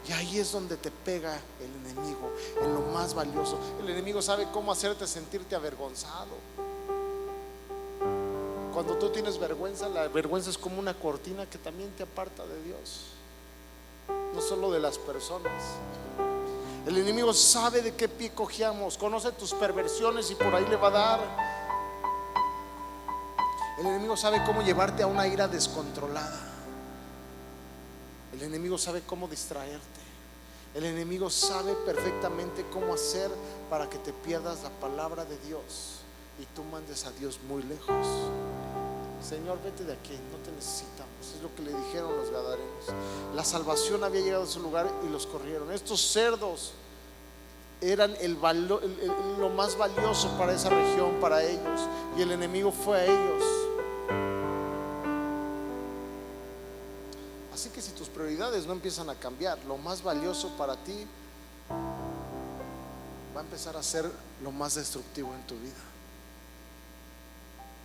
Y ahí es donde te pega el enemigo, en lo más valioso. El enemigo sabe cómo hacerte sentirte avergonzado. Cuando tú tienes vergüenza, la vergüenza es como una cortina que también te aparta de Dios, no solo de las personas. El enemigo sabe de qué pie cojeamos, conoce tus perversiones y por ahí le va a dar. El enemigo sabe cómo llevarte a una ira descontrolada. El enemigo sabe cómo distraerte. El enemigo sabe perfectamente cómo hacer para que te pierdas la palabra de Dios y tú mandes a Dios muy lejos. Señor, vete de aquí, no te necesitamos. Es lo que le dijeron los gadarenos. La salvación había llegado a su lugar y los corrieron. Estos cerdos eran lo más valioso para esa región, para ellos, y el enemigo fue a ellos. Así que si tus prioridades no empiezan a cambiar, lo más valioso para ti va a empezar a ser lo más destructivo en tu vida.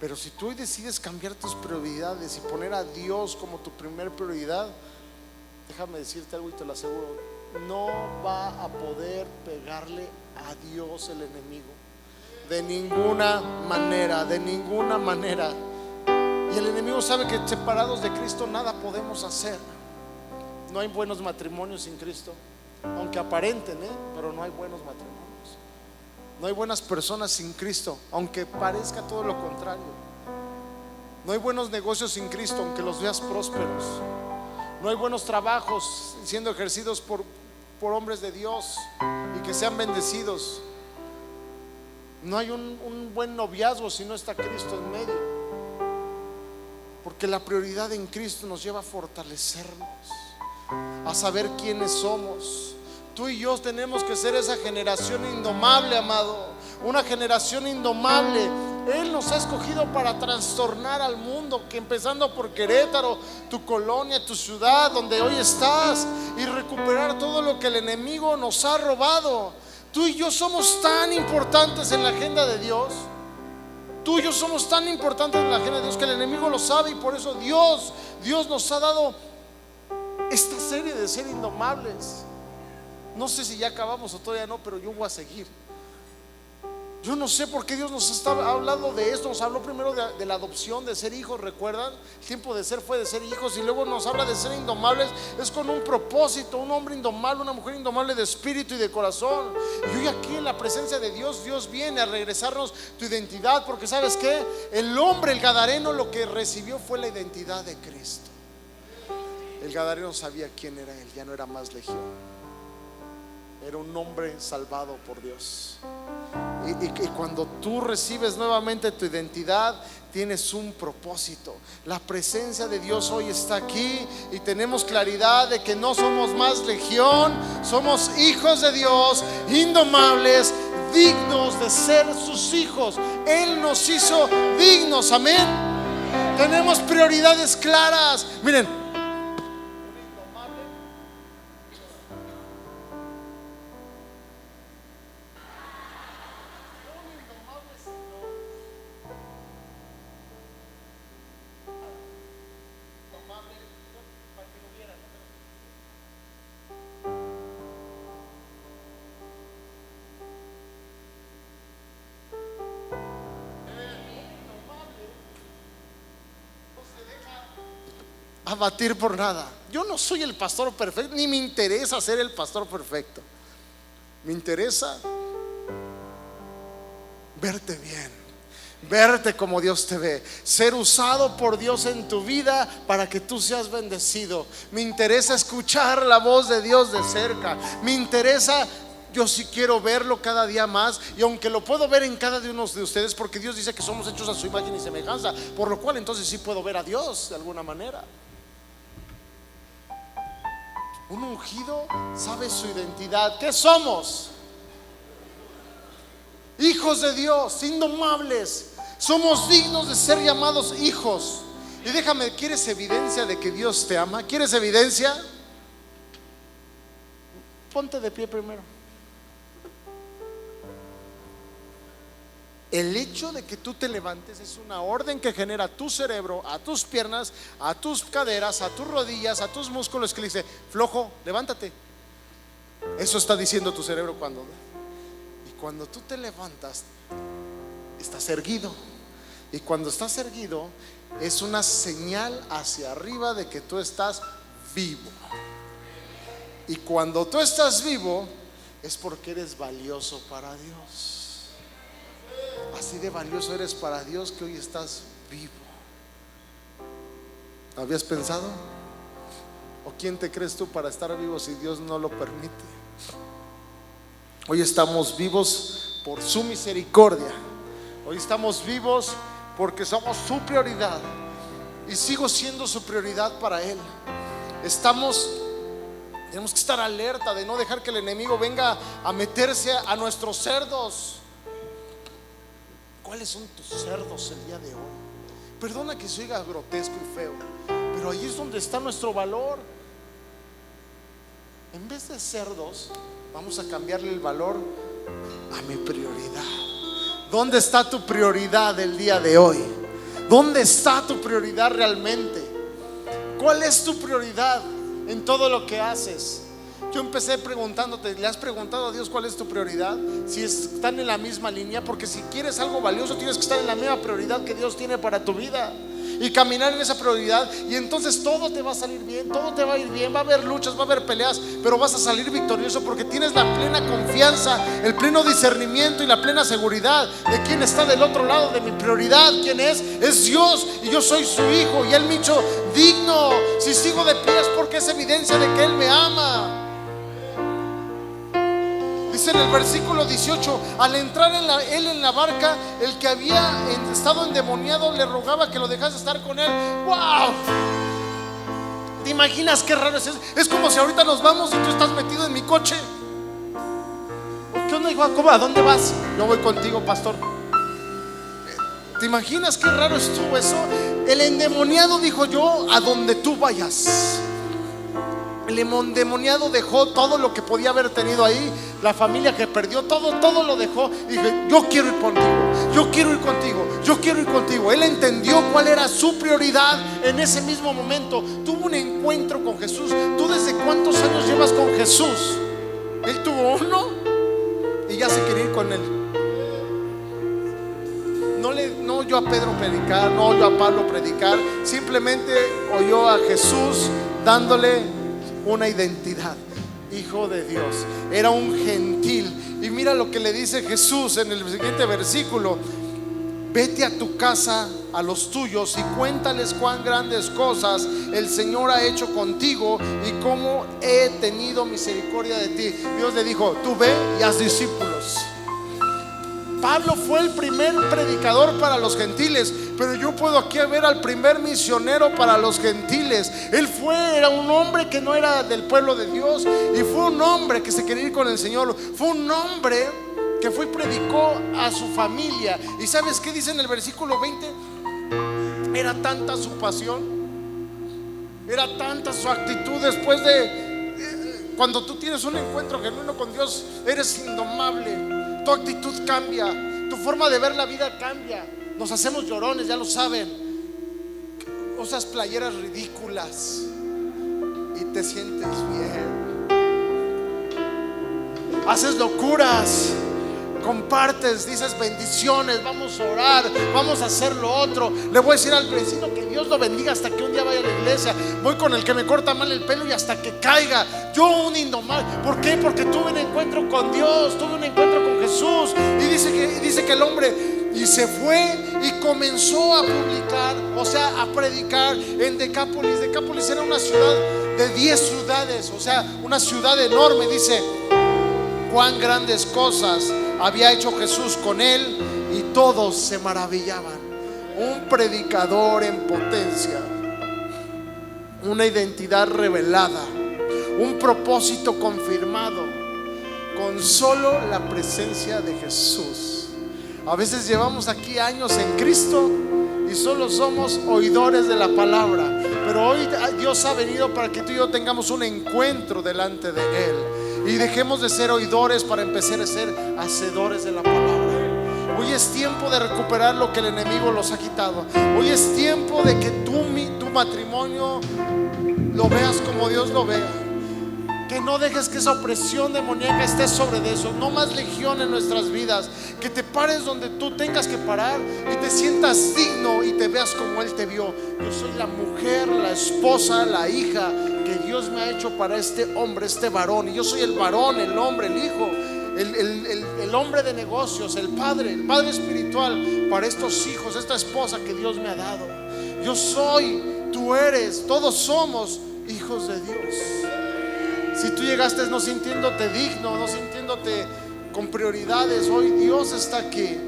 Pero si tú hoy decides cambiar tus prioridades y poner a Dios como tu primer prioridad, déjame decirte algo y te lo aseguro, no va a poder pegarle a Dios el enemigo. De ninguna manera, de ninguna manera. Y el enemigo sabe que separados de Cristo nada podemos hacer. No hay buenos matrimonios sin Cristo, aunque aparenten, pero no hay buenos matrimonios. No hay buenas personas sin Cristo, aunque parezca todo lo contrario. No hay buenos negocios sin Cristo, aunque los veas prósperos. No hay buenos trabajos siendo ejercidos por hombres de Dios y que sean bendecidos. No hay un buen noviazgo si no está Cristo en medio. Porque la prioridad en Cristo nos lleva a fortalecernos, a saber quiénes somos. Tú y yo tenemos que ser esa generación indomable, amado. Una generación indomable. Él nos ha escogido para trastornar al mundo, que empezando por Querétaro, tu colonia, tu ciudad, donde hoy estás, y recuperar todo lo que el enemigo nos ha robado. Tú y yo somos tan importantes en la agenda de Dios. Tú y yo somos tan importantes en la agenda de Dios que el enemigo lo sabe, y por eso Dios nos ha dado esta serie de ser indomables. No sé si ya acabamos o todavía no, pero yo voy a seguir. Yo no sé por qué Dios nos está hablando de esto. Nos habló primero de la adopción, de ser hijos, ¿recuerdan? El tiempo de ser fue de ser hijos, y luego nos habla de ser indomables. Es con un propósito, un hombre indomable, una mujer indomable de espíritu y de corazón. Y hoy aquí en la presencia de Dios, Dios viene a regresarnos tu identidad, porque ¿sabes qué? El hombre, el gadareno, lo que recibió fue la identidad de Cristo. El gadareno sabía quién era él, ya no era más legión. Era un hombre salvado por Dios. Y cuando tú recibes nuevamente tu identidad, tienes un propósito. La presencia de Dios hoy está aquí, y tenemos claridad de que no somos más legión, somos hijos de Dios, indomables, dignos de ser sus hijos. Él nos hizo dignos, amén. Tenemos prioridades claras. Miren, abatir por nada. Yo no soy el pastor perfecto, ni me interesa ser el pastor perfecto. Me interesa verte bien, verte como Dios te ve, ser usado por Dios en tu vida para que tú seas bendecido. Me interesa escuchar la voz de Dios de cerca. Me interesa, yo sí quiero verlo cada día más. Y aunque lo puedo ver en cada uno de ustedes, porque Dios dice que somos hechos a su imagen y semejanza, por lo cual entonces sí puedo ver a Dios de alguna manera. Un ungido sabe su identidad. ¿Qué somos? Hijos de Dios, indomables. Somos dignos de ser llamados hijos. Y déjame, ¿quieres evidencia de que Dios te ama? ¿Quieres evidencia? Ponte de pie primero. El hecho de que tú te levantes es una orden que genera tu cerebro, a tus piernas, a tus caderas, a tus rodillas, a tus músculos, que le dice: flojo, levántate. Eso está diciendo tu cerebro cuando. Y cuando tú te levantas, estás erguido. Y cuando estás erguido, es una señal hacia arriba de que tú estás vivo. Y cuando tú estás vivo, es porque eres valioso para Dios. Así de valioso eres para Dios que hoy estás vivo. ¿Habías pensado? ¿O quién te crees tú para estar vivo si Dios no lo permite? Hoy estamos vivos por su misericordia. Hoy estamos vivos porque somos su prioridad, y sigo siendo su prioridad para Él. Tenemos que estar alerta de no dejar que el enemigo venga a meterse a nuestros cerdos. ¿Cuáles son tus cerdos el día de hoy? Perdona que se oiga grotesco y feo, pero ahí es donde está nuestro valor. En vez de cerdos, vamos a cambiarle el valor a mi prioridad. ¿Dónde está tu prioridad el día de hoy? ¿Dónde está tu prioridad realmente? ¿Cuál es tu prioridad en todo lo que haces? Yo empecé preguntándote, ¿le has preguntado a Dios cuál es tu prioridad? Si están en la misma línea, porque si quieres algo valioso, tienes que estar en la misma prioridad que Dios tiene para tu vida, y caminar en esa prioridad, y entonces todo te va a salir bien, todo te va a ir bien. Va a haber luchas, va a haber peleas, pero vas a salir victorioso porque tienes la plena confianza, el pleno discernimiento y la plena seguridad de quién está del otro lado de mi prioridad. ¿Quién es? Es Dios, y yo soy su hijo, y Él me hizo digno. Si sigo de pie es porque es evidencia de que Él me ama. Dice en el versículo 18: al entrar él en la barca, el que había estado endemoniado le rogaba que lo dejase estar con él. ¡Wow! ¿Te imaginas qué raro es eso? Es como si ahorita nos vamos y tú estás metido en mi coche. ¿Qué onda, hijo? ¿Cómo? ¿A dónde vas? Yo voy contigo, pastor. ¿Te imaginas qué raro estuvo eso? El endemoniado dijo: yo a donde tú vayas. El endemoniado dejó todo lo que podía haber tenido ahí, la familia que perdió, todo lo dejó, y dije: yo quiero ir contigo, yo quiero ir contigo, yo quiero ir contigo. Él entendió cuál era su prioridad en ese mismo momento. Tuvo un encuentro con Jesús. ¿Tú desde cuántos años llevas con Jesús? Él tuvo uno y ya se quiere ir con él. no oyó a Pedro predicar, no oyó a Pablo predicar, simplemente oyó a Jesús dándole una identidad: Hijo de Dios. Era un gentil. Y mira lo que le dice Jesús en el siguiente versículo: vete a tu casa, a los tuyos, y cuéntales cuán grandes cosas el Señor ha hecho contigo y cómo he tenido misericordia de ti. Dios le dijo: tú ve y haz discípulos. Pablo fue el primer predicador para los gentiles, pero yo puedo aquí ver al primer misionero para los gentiles. Era un hombre que no era del pueblo de Dios, y fue un hombre que se quería ir con el Señor. Fue un hombre que fue y predicó a su familia. ¿Y sabes qué dice en el versículo 20? Era tanta su pasión, era tanta su actitud. Después de cuando tú tienes un encuentro genuino con Dios, eres indomable. Tu actitud cambia, tu forma de ver la vida cambia. Nos hacemos llorones, ya lo saben. Usas playeras ridículas y te sientes bien. Haces locuras, compartes, dices bendiciones, vamos a orar, vamos a hacer lo otro. Le voy a decir al vecino que Dios lo bendiga hasta que un día vaya a la iglesia. Voy con el que me corta mal el pelo y hasta que caiga. Yo un indomable. ¿Por qué? Porque tuve un encuentro con Dios, tuve un encuentro con Jesús. Y dice que el hombre y se fue y comenzó a publicar, o sea, a predicar en Decápolis. Decápolis era una ciudad de 10 ciudades, o sea, una ciudad enorme. Dice cuán grandes cosas había hecho Jesús con él, y todos se maravillaban. Un predicador en potencia, una identidad revelada, un propósito confirmado con solo la presencia de Jesús. A veces llevamos aquí años en Cristo y solo somos oidores de la palabra, pero hoy Dios ha venido para que tú y yo tengamos un encuentro delante de Él y dejemos de ser oidores para empezar a ser hacedores de la palabra. Hoy es tiempo de recuperar lo que el enemigo nos ha quitado. Hoy es tiempo de que tu matrimonio lo veas como Dios lo vea. Que no dejes que esa opresión demoníaca esté sobre de eso. No más legión en nuestras vidas. Que te pares donde tú tengas que parar y te sientas digno y te veas como Él te vio. Yo soy la mujer, la esposa, la hija que Dios me ha hecho para este hombre, este varón. Y yo soy el varón, el hombre, el hijo, el hombre de negocios, el padre espiritual para estos hijos, esta esposa que Dios me ha dado. Yo soy, tú eres, todos somos hijos de Dios. Si tú llegaste no sintiéndote digno, no sintiéndote con prioridades, hoy Dios está aquí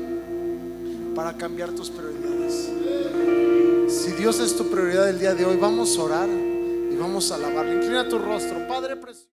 para cambiar tus prioridades. Si Dios es tu prioridad el día de hoy, vamos a orar y vamos a alabarle. Inclina tu rostro, Padre precioso.